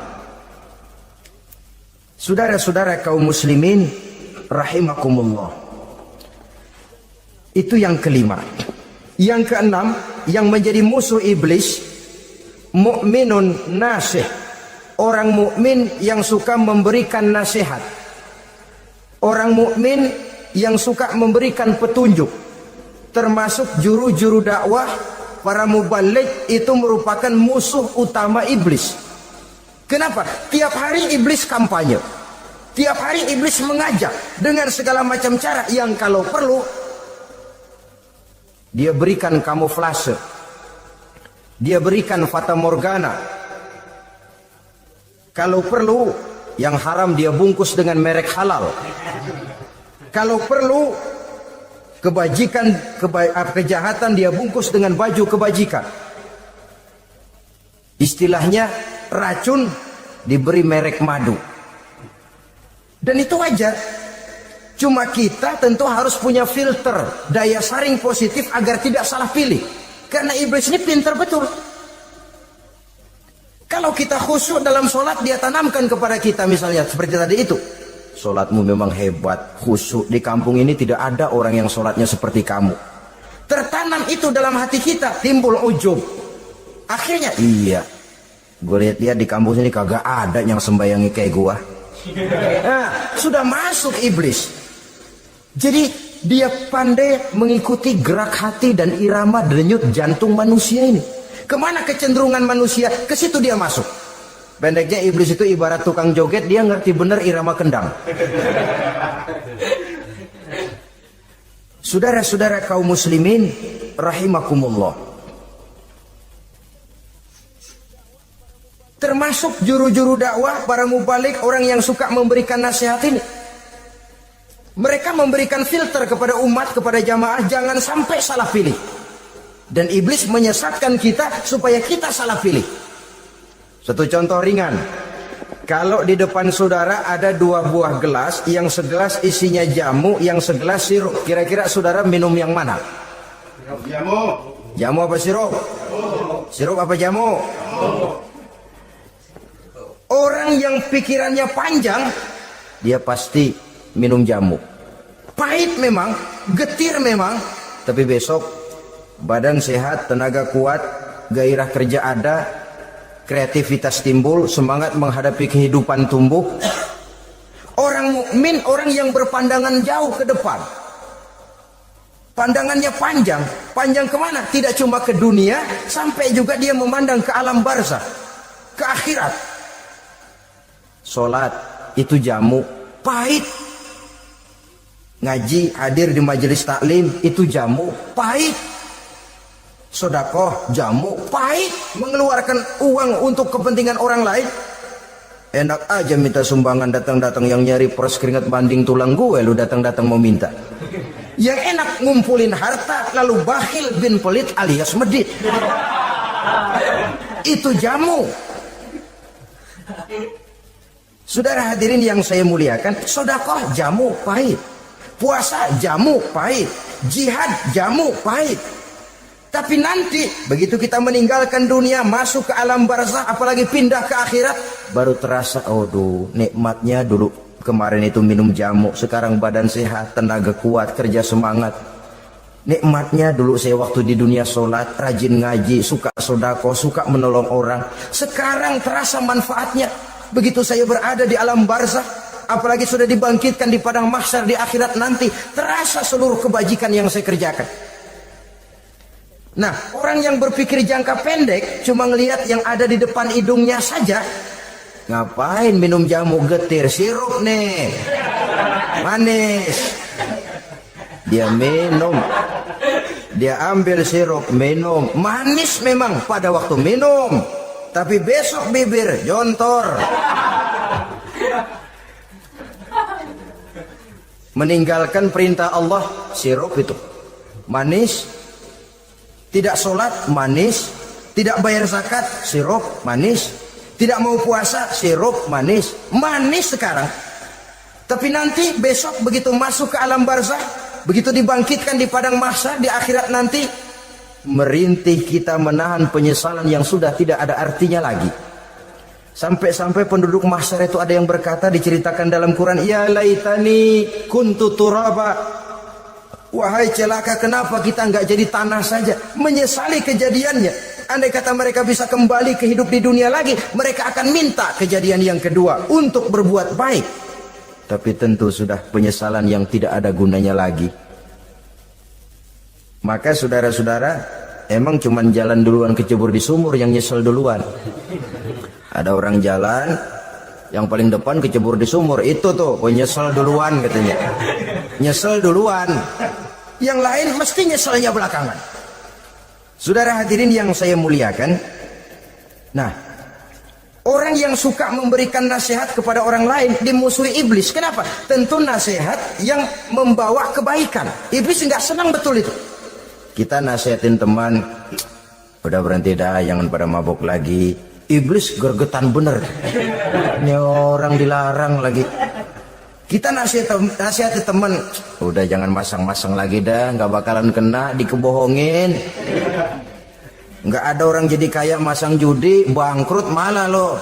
S1: Saudara-saudara kaum muslimin rahimakumullah. Itu yang kelima. Yang keenam, yang menjadi musuh iblis, mukminun nasih. Orang mukmin yang suka memberikan nasihat. Orang mukmin yang suka memberikan petunjuk. Termasuk juru-juru dakwah, para mubaligh itu merupakan musuh utama iblis. Kenapa? Tiap hari iblis kampanye. Tiap hari iblis mengajak dengan segala macam cara yang kalau perlu dia berikan kamuflase. Dia berikan fata morgana. Kalau perlu yang haram dia bungkus dengan merek halal. Kalau perlu kejahatan dia bungkus dengan baju kebajikan. Istilahnya racun diberi merek madu. Dan itu wajar. Cuma kita tentu harus punya filter, daya saring positif agar tidak salah pilih. Karena iblis ini pintar betul. Kalau kita khusyuk dalam sholat, dia tanamkan kepada kita misalnya seperti tadi itu. Sholatmu memang hebat, khusyuk. Di kampung ini tidak ada orang yang sholatnya seperti kamu. Tertanam itu dalam hati kita, timbul ujub. Akhirnya, iya, gue lihat-lihat di kampung sini kagak ada yang sembayangi kayak gua. Nah, sudah masuk iblis. Jadi dia pandai mengikuti gerak hati dan irama denyut jantung manusia ini. Kemana kecenderungan manusia, ke situ dia masuk. Pendeknya iblis itu ibarat tukang joget, dia ngerti benar irama kendang. Saudara-saudara kaum muslimin rahimakumullah. Termasuk juru-juru dakwah, para mubaligh, orang yang suka memberikan nasihat ini. Mereka memberikan filter kepada umat, kepada jamaah, jangan sampai salah pilih. Dan iblis menyesatkan kita supaya kita salah pilih. Satu contoh ringan. Kalau di depan saudara ada dua buah gelas, yang segelas isinya jamu, yang segelas sirup. Kira-kira saudara minum yang mana?
S3: Jamu.
S1: Jamu apa sirup? Sirup apa jamu? Orang yang pikirannya panjang, dia pasti minum jamu. Pahit memang, getir memang, tapi besok badan sehat, tenaga kuat, gairah kerja ada, kreativitas timbul, semangat menghadapi kehidupan tumbuh. Orang mukmin, orang yang berpandangan jauh ke depan. Pandangannya panjang. Panjang kemana? Tidak cuma ke dunia, sampai juga dia memandang ke alam barzakh, ke akhirat. Sholat itu jamu, pahit. Ngaji, hadir di majelis taklim itu jamu, pahit. Sedekah jamu, pahit. Mengeluarkan uang untuk kepentingan orang lain, enak aja minta sumbangan, datang-datang yang nyari pers keringat banding tulang gue, lu datang-datang mau minta. Yang enak ngumpulin harta lalu bakhil bin pelit alias medit. Itu jamu. Saudara hadirin yang saya muliakan, sedekah jamu pahit, puasa jamu pahit, jihad jamu pahit. Tapi nanti begitu kita meninggalkan dunia, masuk ke alam barzakh, apalagi pindah ke akhirat, baru terasa, aduh nikmatnya dulu kemarin itu minum jamu, sekarang badan sehat, tenaga kuat, kerja semangat. Nikmatnya dulu saya waktu di dunia sholat, rajin ngaji, suka sedekah, suka menolong orang. Sekarang terasa manfaatnya. Begitu saya berada di alam barzakh, apalagi sudah dibangkitkan di padang mahsyar di akhirat nanti, terasa seluruh kebajikan yang saya kerjakan. Nah, orang yang berpikir jangka pendek cuma ngelihat yang ada di depan hidungnya saja. Ngapain minum jamu getir, sirup nih, manis. Dia minum, dia ambil sirup, minum, manis memang pada waktu minum, tapi besok bibir jontor. Meninggalkan perintah Allah, sirup itu manis. Tidak sholat, manis. Tidak bayar zakat, sirup, manis. Tidak mau puasa, sirup, manis. Manis sekarang. Tapi nanti besok begitu masuk ke alam barzakh, begitu dibangkitkan di padang mahsyar di akhirat nanti, merintih kita menahan penyesalan yang sudah tidak ada artinya lagi. Sampai-sampai penduduk mahsyar itu ada yang berkata, diceritakan dalam Quran, ya laitani kuntu turaba. Wahai celaka, kenapa kita nggak jadi tanah saja? Menyesali kejadiannya. Andai kata mereka bisa kembali ke hidup di dunia lagi, mereka akan minta kejadian yang kedua untuk berbuat baik. Tapi tentu sudah penyesalan yang tidak ada gunanya lagi. Maka saudara-saudara, emang cuman jalan duluan kecebur di sumur yang nyesel duluan. Ada orang jalan, yang paling depan kecebur di sumur, itu tuh nyesel duluan katanya. Nyesel duluan. Yang lain mesti nyeselnya belakangan. Saudara hadirin yang saya muliakan, nah, orang yang suka memberikan nasihat kepada orang lain dimusuhi iblis. Kenapa? Tentu nasihat yang membawa kebaikan. Iblis nggak senang betul itu. Kita nasihatin teman, udah berhenti dah, jangan pada mabuk lagi. Iblis gergetan bener. Ini orang dilarang lagi. Kita nasihati teman, udah jangan masang-masang lagi dah, nggak bakalan kena, dikebohongin. Nggak ada orang jadi kaya masang judi, bangkrut malah loh.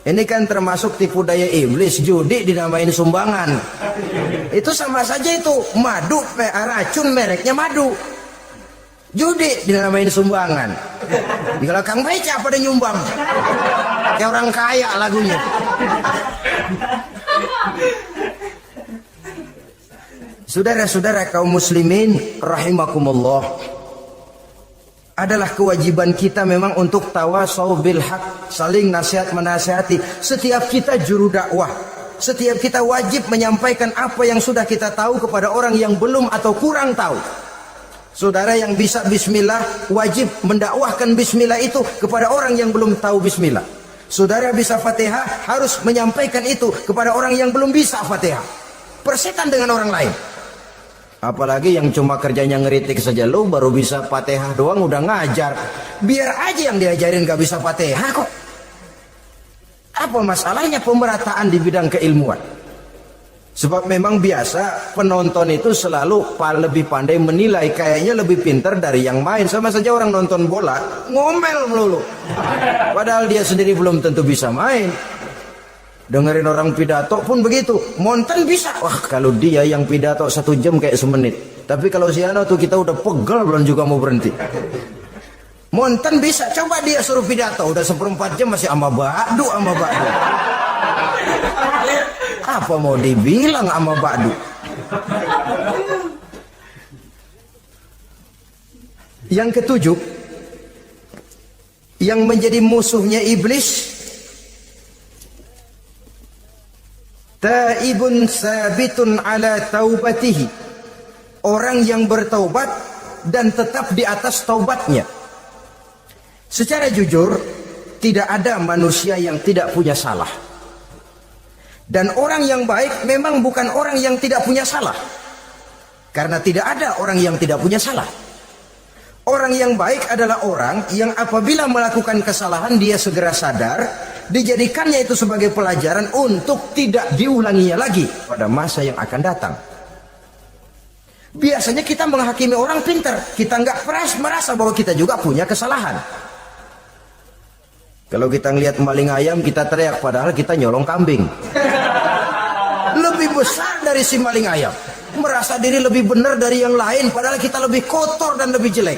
S1: Ini kan termasuk tipu daya iblis, judi dinamain sumbangan. Itu sama saja itu, madu, racun mereknya madu. Judi dinamain sumbangan. Kalau Kang Beca pada nyumbang, kayak orang kaya lagunya. Saudara-saudara kaum muslimin rahimakumullah, adalah kewajiban kita memang untuk tawasau bil haq, saling nasihat menasihati. Setiap kita juru dakwah, setiap kita wajib menyampaikan apa yang sudah kita tahu kepada orang yang belum atau kurang tahu. Saudara yang bisa bismillah wajib mendakwahkan bismillah itu kepada orang yang belum tahu bismillah. Saudara bisa Fatihah harus menyampaikan itu kepada orang yang belum bisa Fatihah. Persetan dengan orang lain. Apalagi yang cuma kerjanya ngeritik saja, lu baru bisa Fatihah doang udah ngajar. Biar aja yang diajarin gak bisa Fatihah kok. Apa masalahnya pemerataan di bidang keilmuan? Sebab memang biasa penonton itu selalu lebih pandai menilai, kayaknya lebih pintar dari yang main. Sama saja orang nonton bola ngomel melulu, padahal dia sendiri belum tentu bisa main. Dengerin orang pidato pun begitu, monten bisa. Wah, kalau dia yang pidato 1 jam kayak semenit. Tapi kalau si Ano tuh kita udah pegel belum juga mau berhenti. Monten bisa, coba dia suruh pidato udah 1/4 jam masih ama badu. Apa mau dibilang ama badu? Yang ketujuh, yang menjadi musuhnya iblis, taibun sabitun ala taubatihi, orang yang bertaubat dan tetap di atas taubatnya. Secara jujur, tidak ada manusia yang tidak punya salah. Dan orang yang baik memang bukan orang yang tidak punya salah. Karena tidak ada orang yang tidak punya salah. Orang yang baik adalah orang yang apabila melakukan kesalahan dia segera sadar, dijadikannya itu sebagai pelajaran untuk tidak diulanginya lagi pada masa yang akan datang. Biasanya kita menghakimi orang pintar, kita nggak merasa bahwa kita juga punya kesalahan. Kalau kita ngelihat maling ayam kita teriak, padahal kita nyolong kambing. Lebih besar dari si maling ayam, merasa diri lebih benar dari yang lain, padahal kita lebih kotor dan lebih jelek.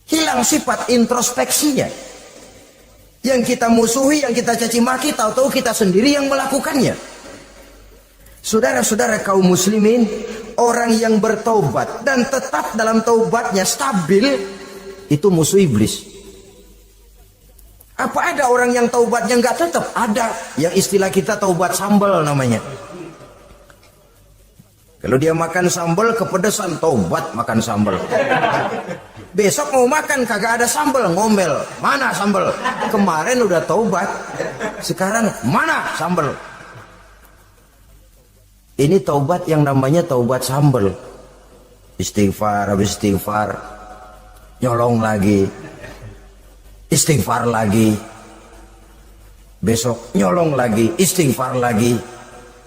S1: Hilang sifat introspeksinya. Yang kita musuhi, yang kita caci maki, tahu-tahu kita sendiri yang melakukannya. Saudara-saudara kaum muslimin, Orang yang bertaubat dan tetap dalam taubatnya stabil, itu musuh iblis. Apa ada orang yang taubatnya nggak tetap? Ada. Yang istilah kita taubat sambal namanya. Kalau dia makan sambal kepedesan, taubat makan sambal. Besok mau makan kagak ada sambal, ngomel. Mana sambal? Kemarin udah taubat, sekarang mana sambal? Ini taubat yang namanya taubat sambal. Istighfar, habis istighfar, nyolong lagi, istighfar lagi, besok nyolong lagi, istighfar lagi.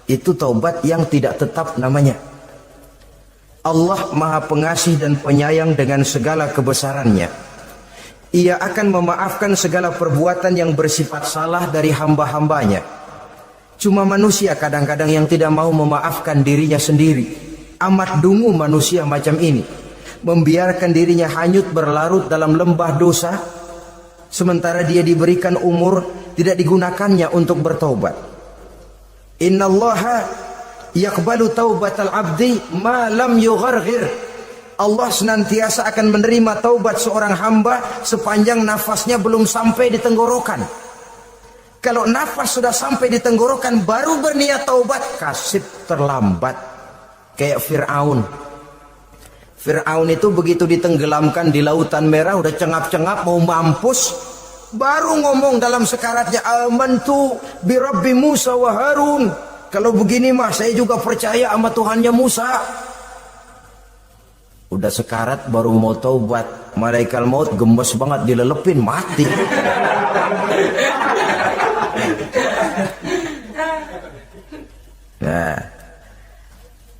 S1: Itu taubat yang tidak tetap namanya. Allah Maha Pengasih dan Penyayang dengan segala kebesarannya. Ia akan memaafkan segala perbuatan yang bersifat salah dari hamba-hambanya. Cuma manusia kadang-kadang yang tidak mau memaafkan dirinya sendiri. Amat dungu manusia macam ini, membiarkan dirinya hanyut berlarut dalam lembah dosa, sementara dia diberikan umur tidak digunakannya untuk bertaubat. Innallaha yaqbalu taubatal abdi ma lam yugharghir. Allah senantiasa akan menerima taubat seorang hamba sepanjang nafasnya belum sampai di tenggorokan. Kalau nafas sudah sampai di tenggorokan baru berniat taubat, kasih terlambat. Kayak Fir'aun. Fir'aun itu begitu ditenggelamkan di lautan merah, udah cengap-cengap mau mampus, baru ngomong dalam sekaratnya, amantu bi Rabbi Musa wa Harun. Kalau begini mah saya juga percaya sama Tuhannya Musa. Udah sekarat baru mau taubat, malaikat maut gemes banget dilelepin, mati. Nah,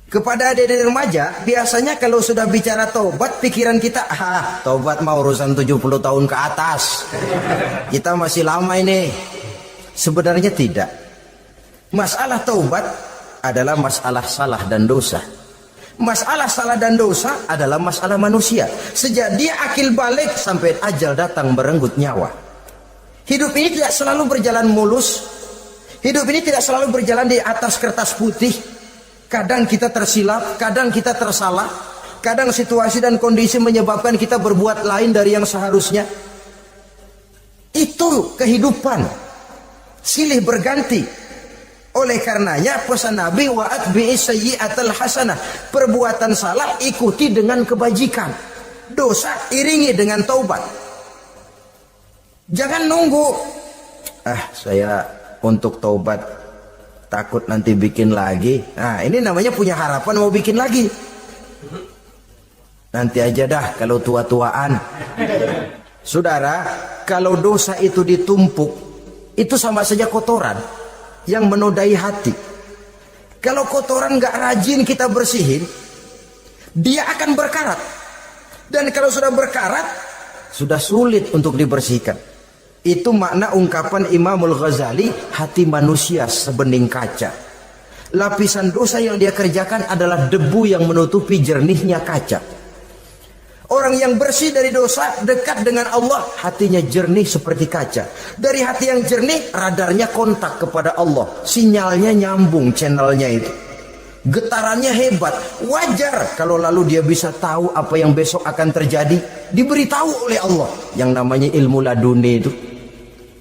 S1: kepada adik-adik remaja, biasanya kalau sudah bicara taubat, pikiran kita, taubat mah urusan 70 tahun ke atas. Kita masih lama ini. Sebenarnya tidak. Masalah taubat adalah masalah salah dan dosa. Masalah salah dan dosa adalah masalah manusia. Sejak dia akil balik sampai ajal datang merenggut nyawa. Hidup ini tidak selalu berjalan mulus. Hidup ini tidak selalu berjalan di atas kertas putih. Kadang kita tersilap, kadang kita tersalah. Kadang situasi dan kondisi menyebabkan kita berbuat lain dari yang seharusnya. Itu kehidupan. Silih berganti. Oleh karenanya pesan Nabi, wa atbi'is sayyi'atal hasanah. Perbuatan salah ikuti dengan kebajikan. Dosa iringi dengan taubat. Jangan nunggu. Saya untuk taubat takut nanti bikin lagi. Nah, ini namanya punya harapan mau bikin lagi. Nanti aja dah kalau tua-tuaan. Saudara, kalau dosa itu ditumpuk, itu sama saja kotoran yang menodai hati. Kalau kotoran gak rajin kita bersihin, dia akan berkarat. Dan kalau sudah berkarat, sudah sulit untuk dibersihkan. Itu makna ungkapan Imamul Ghazali, hati manusia sebening kaca. Lapisan dosa yang dia kerjakan adalah debu yang menutupi jernihnya kaca. Orang yang bersih dari dosa, dekat dengan Allah, hatinya jernih seperti kaca. Dari hati yang jernih, radarnya kontak kepada Allah. Sinyalnya nyambung channelnya itu. Getarannya hebat. Wajar kalau lalu dia bisa tahu apa yang besok akan terjadi. Diberitahu oleh Allah. Yang namanya ilmu laduni itu.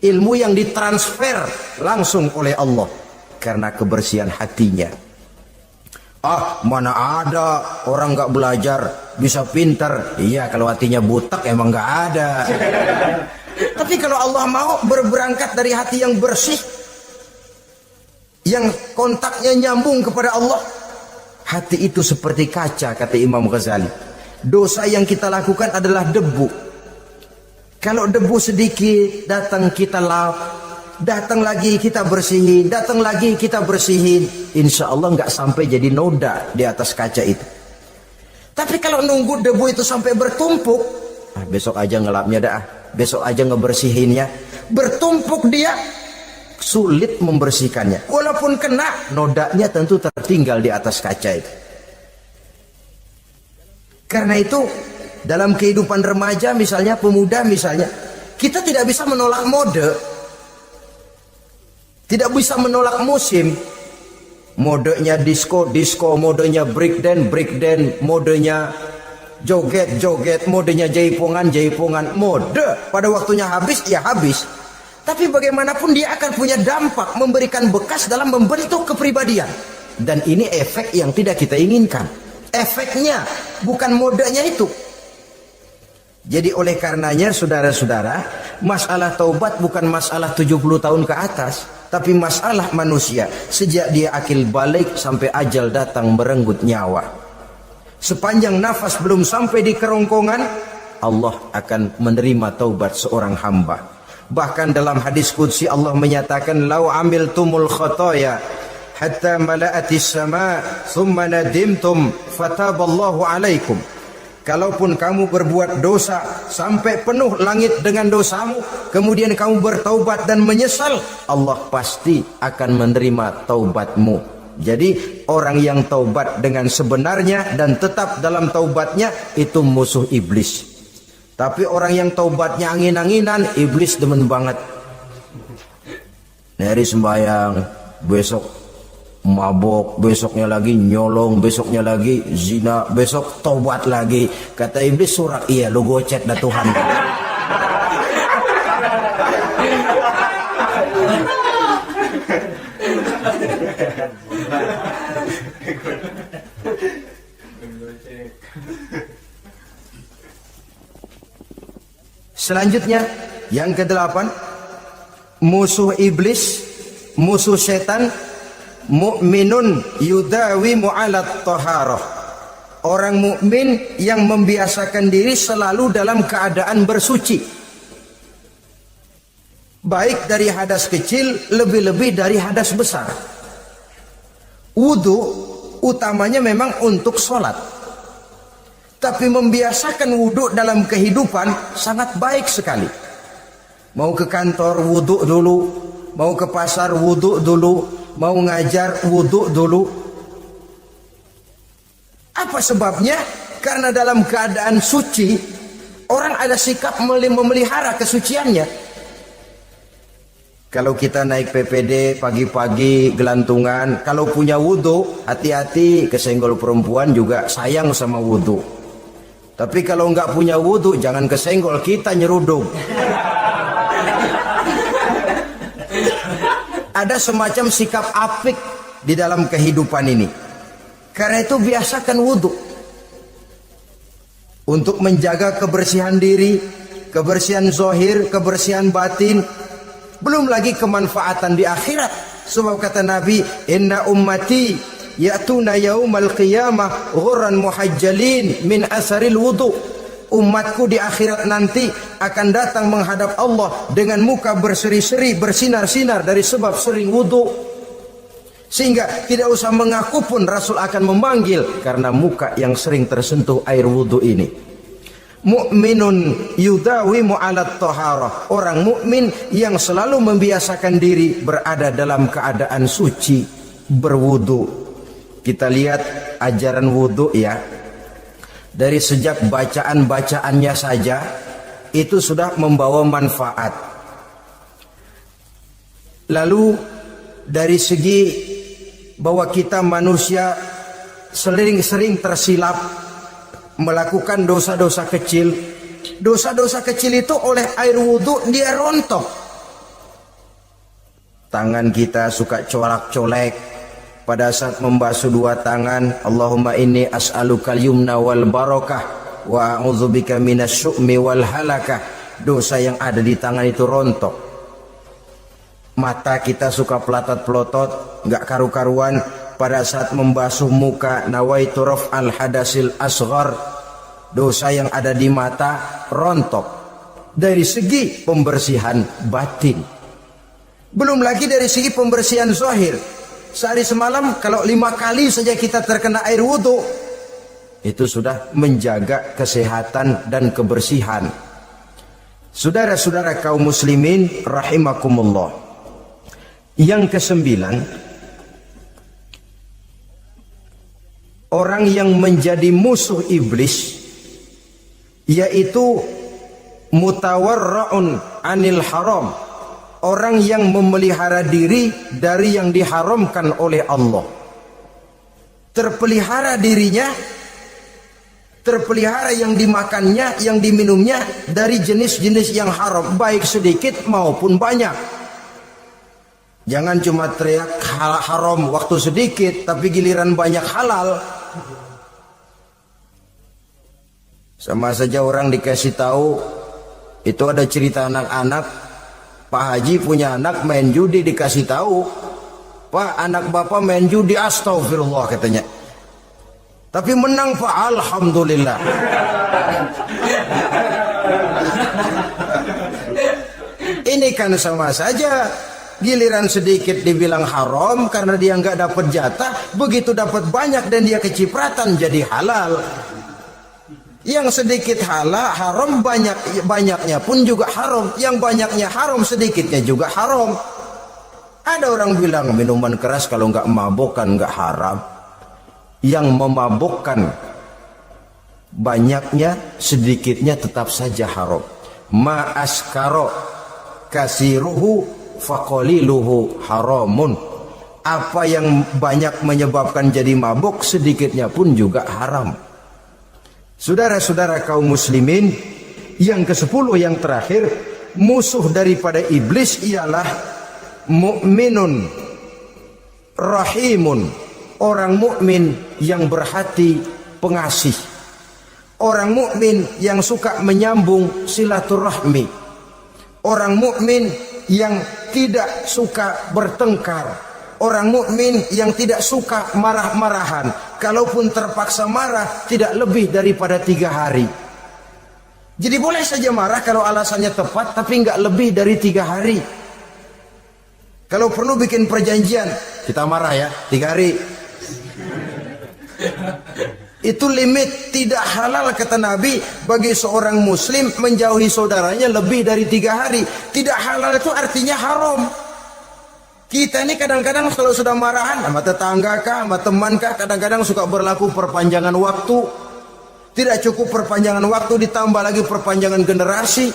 S1: Ilmu yang ditransfer langsung oleh Allah. Karena kebersihan hatinya. Mana ada orang gak belajar bisa pinter. Iya, kalau hatinya butek emang gak ada. Tapi kalau Allah mau berberangkat dari hati yang bersih, yang kontaknya nyambung kepada Allah, hati itu seperti kaca, kata Imam Ghazali. Dosa yang kita lakukan adalah debu. Kalau debu sedikit datang kita lap, datang lagi kita bersihin, datang lagi kita bersihin, insya Allah nggak sampai jadi noda di atas kaca itu. Tapi kalau nunggu debu itu sampai bertumpuk, besok aja ngelapnya dah, besok aja ngebersihinnya, bertumpuk dia, sulit membersihkannya. Walaupun kena, nodanya tentu tertinggal di atas kaca itu. Karena itu dalam kehidupan remaja misalnya, pemuda misalnya, kita tidak bisa menolak mode, tidak bisa menolak musim. Modenya disco, modenya breakdance, modenya joget, modenya jaipongan. Mode pada waktunya habis, ya habis. Tapi bagaimanapun dia akan punya dampak, memberikan bekas dalam membentuk kepribadian. Dan ini efek yang tidak kita inginkan. Efeknya, bukan modenya itu. Jadi oleh karenanya saudara-saudara, masalah taubat bukan masalah 70 tahun ke atas, tapi masalah manusia sejak dia akil balik sampai ajal datang merenggut nyawa. Sepanjang nafas belum sampai di kerongkongan, Allah akan menerima taubat seorang hamba. Bahkan dalam hadis qudsi Allah menyatakan, "Lau amiltumul khotoya hatta mala'atis sama thumma nadimtum fataballahu alaikum." Kalaupun kamu berbuat dosa sampai penuh langit dengan dosamu, kemudian kamu bertaubat dan menyesal, Allah pasti akan menerima taubatmu. Jadi orang yang taubat dengan sebenarnya dan tetap dalam taubatnya itu musuh iblis. Tapi orang yang taubatnya angin-anginan, iblis demen banget. Dari sembahyang, besok mabok, besoknya lagi nyolong, besoknya lagi zina, besok taubat lagi. Kata iblis, surak, iya lu gocet dah Tuhan. Selanjutnya yang ke-8, musuh iblis, musuh setan, mukminun yudawimu ala taharah. Orang mukmin yang membiasakan diri selalu dalam keadaan bersuci. Baik dari hadas kecil, lebih-lebih dari hadas besar. Wudu utamanya memang untuk sholat. Tapi membiasakan wudu dalam kehidupan sangat baik sekali. Mau ke kantor wudu dulu, mau ke pasar wudu dulu, mau ngajar wudu dulu. Apa sebabnya? Karena dalam keadaan suci, orang ada sikap memelihara kesuciannya. Kalau kita naik PPD pagi-pagi gelantungan, kalau punya wudu, hati-hati, kesenggol perempuan juga sayang sama wudu. Tapi kalau nggak punya wudu, jangan kesenggol, kita nyeruduk. Ada semacam sikap apik di dalam kehidupan ini. Karena itu biasakan wudu untuk menjaga kebersihan diri, kebersihan zahir, kebersihan batin. Belum lagi kemanfaatan di akhirat. Sebab kata Nabi, "Inna ummati ya'tuna yaumal qiyamah ghurran muhajjalin min asaril wudu." Umatku di akhirat nanti akan datang menghadap Allah dengan muka berseri-seri, bersinar-sinar dari sebab sering wudu. Sehingga tidak usah mengaku pun Rasul akan memanggil karena muka yang sering tersentuh air wudu ini. Mu'minun yudawimu ala taharah. Orang mukmin yang selalu membiasakan diri berada dalam keadaan suci, berwudu. Kita lihat ajaran wudu ya. Dari sejak bacaan-bacaannya saja itu sudah membawa manfaat. Lalu dari segi bahwa kita manusia sering tersilap melakukan dosa-dosa kecil. Dosa-dosa kecil itu oleh air wudu dia rontok. Tangan kita suka colak-colek. Pada saat membasuh dua tangan, Allahumma inni as'alukal yumna wal barakah wa a'udzubika minasyu'mi wal halakah. Dosa yang ada di tangan itu rontok. Mata kita suka pelotot-pelotot, nggak karu-karuan. Pada saat membasuh muka, nawaitu raf'al hadasil asghar. Dosa yang ada di mata rontok. Dari segi pembersihan batin. Belum lagi dari segi pembersihan zahir. Sehari semalam kalau 5 kali saja kita terkena air wudu, itu sudah menjaga kesehatan dan kebersihan. Saudara-saudara kaum muslimin rahimakumullah. Yang ke-9, orang yang menjadi musuh iblis yaitu mutawarra'un anil haram. Orang yang memelihara diri dari yang diharamkan oleh Allah.
S2: terpelihara dirinya, terpelihara yang dimakannya, yang diminumnya dari jenis-jenis yang haram, baik sedikit maupun banyak. Jangan cuma teriak haram waktu sedikit, tapi giliran banyak halal. Sama saja orang dikasih tahu, itu ada cerita anak-anak, Pak Haji punya anak main judi, dikasih tahu, Pak, anak bapak main judi, astagfirullah katanya. Tapi menang Pak, alhamdulillah. Ini kan sama saja, giliran sedikit dibilang haram karena dia nggak dapat jatah, begitu dapat banyak dan dia kecipratan jadi halal. Yang sedikit haram, banyaknya pun juga haram. Yang banyaknya haram, sedikitnya juga haram. Ada orang bilang minuman keras kalau nggak mabok kan nggak haram. Yang memabukkan banyaknya, sedikitnya tetap saja haram. Ma askaro kasiruhu faqaliluhu haramun. Apa yang banyak menyebabkan jadi mabuk, sedikitnya pun juga haram. Saudara-saudara kaum muslimin, yang ke-10 yang terakhir, musuh daripada iblis ialah mukminun rahimun, orang mukmin yang berhati pengasih, orang mukmin yang suka menyambung silaturahmi, orang mukmin yang tidak suka bertengkar, orang mukmin yang tidak suka marah-marahan. Kalaupun terpaksa marah, tidak lebih daripada 3 hari. Jadi boleh saja marah kalau alasannya tepat, tapi nggak lebih dari 3 hari. Kalau perlu bikin perjanjian, kita marah ya 3 hari. Itu limit. Tidak halal kata Nabi bagi seorang muslim menjauhi saudaranya lebih dari 3 hari. Tidak halal itu artinya haram. Kita ini kadang-kadang kalau sudah marahan sama tetangga kah, sama teman kah, kadang-kadang suka berlaku perpanjangan waktu. Tidak cukup perpanjangan waktu, ditambah lagi perpanjangan generasi.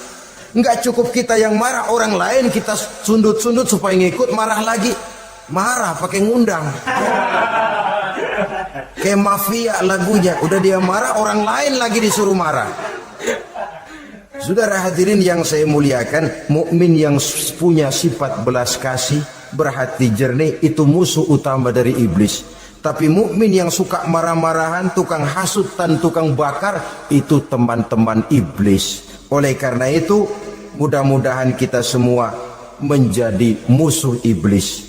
S2: Enggak cukup kita yang marah, orang lain kita sundut-sundut supaya ngikut marah lagi. Marah pakai ngundang. Kayak mafia lagunya, udah dia marah, orang lain lagi disuruh marah. Saudara hadirin yang saya muliakan, mukmin yang punya sifat belas kasih, berhati jernih, itu musuh utama dari iblis. Tapi mukmin yang suka marah-marahan, tukang hasutan, tukang bakar, itu teman-teman iblis. Oleh karena itu, mudah-mudahan kita semua menjadi musuh iblis,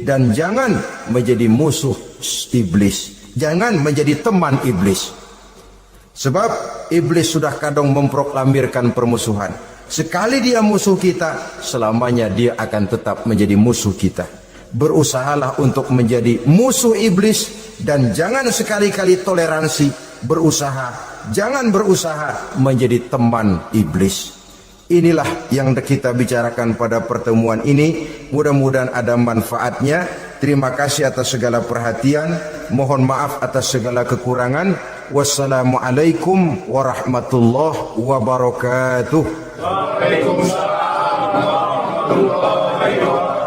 S2: dan jangan menjadi musuh iblis, jangan menjadi teman iblis. Sebab iblis sudah kadang memproklamirkan permusuhan. Sekali dia musuh kita, selamanya dia akan tetap menjadi musuh kita. Berusahalah untuk menjadi musuh iblis, dan jangan sekali-kali toleransi. Jangan berusaha menjadi teman iblis. Inilah yang kita bicarakan pada pertemuan ini. Mudah-mudahan ada manfaatnya. Terima kasih atas segala perhatian. Mohon maaf atas segala kekurangan. Wassalamualaikum warahmatullahi wabarakatuh.
S3: Waalaikumsalam warahmatullahi wabarakatuh.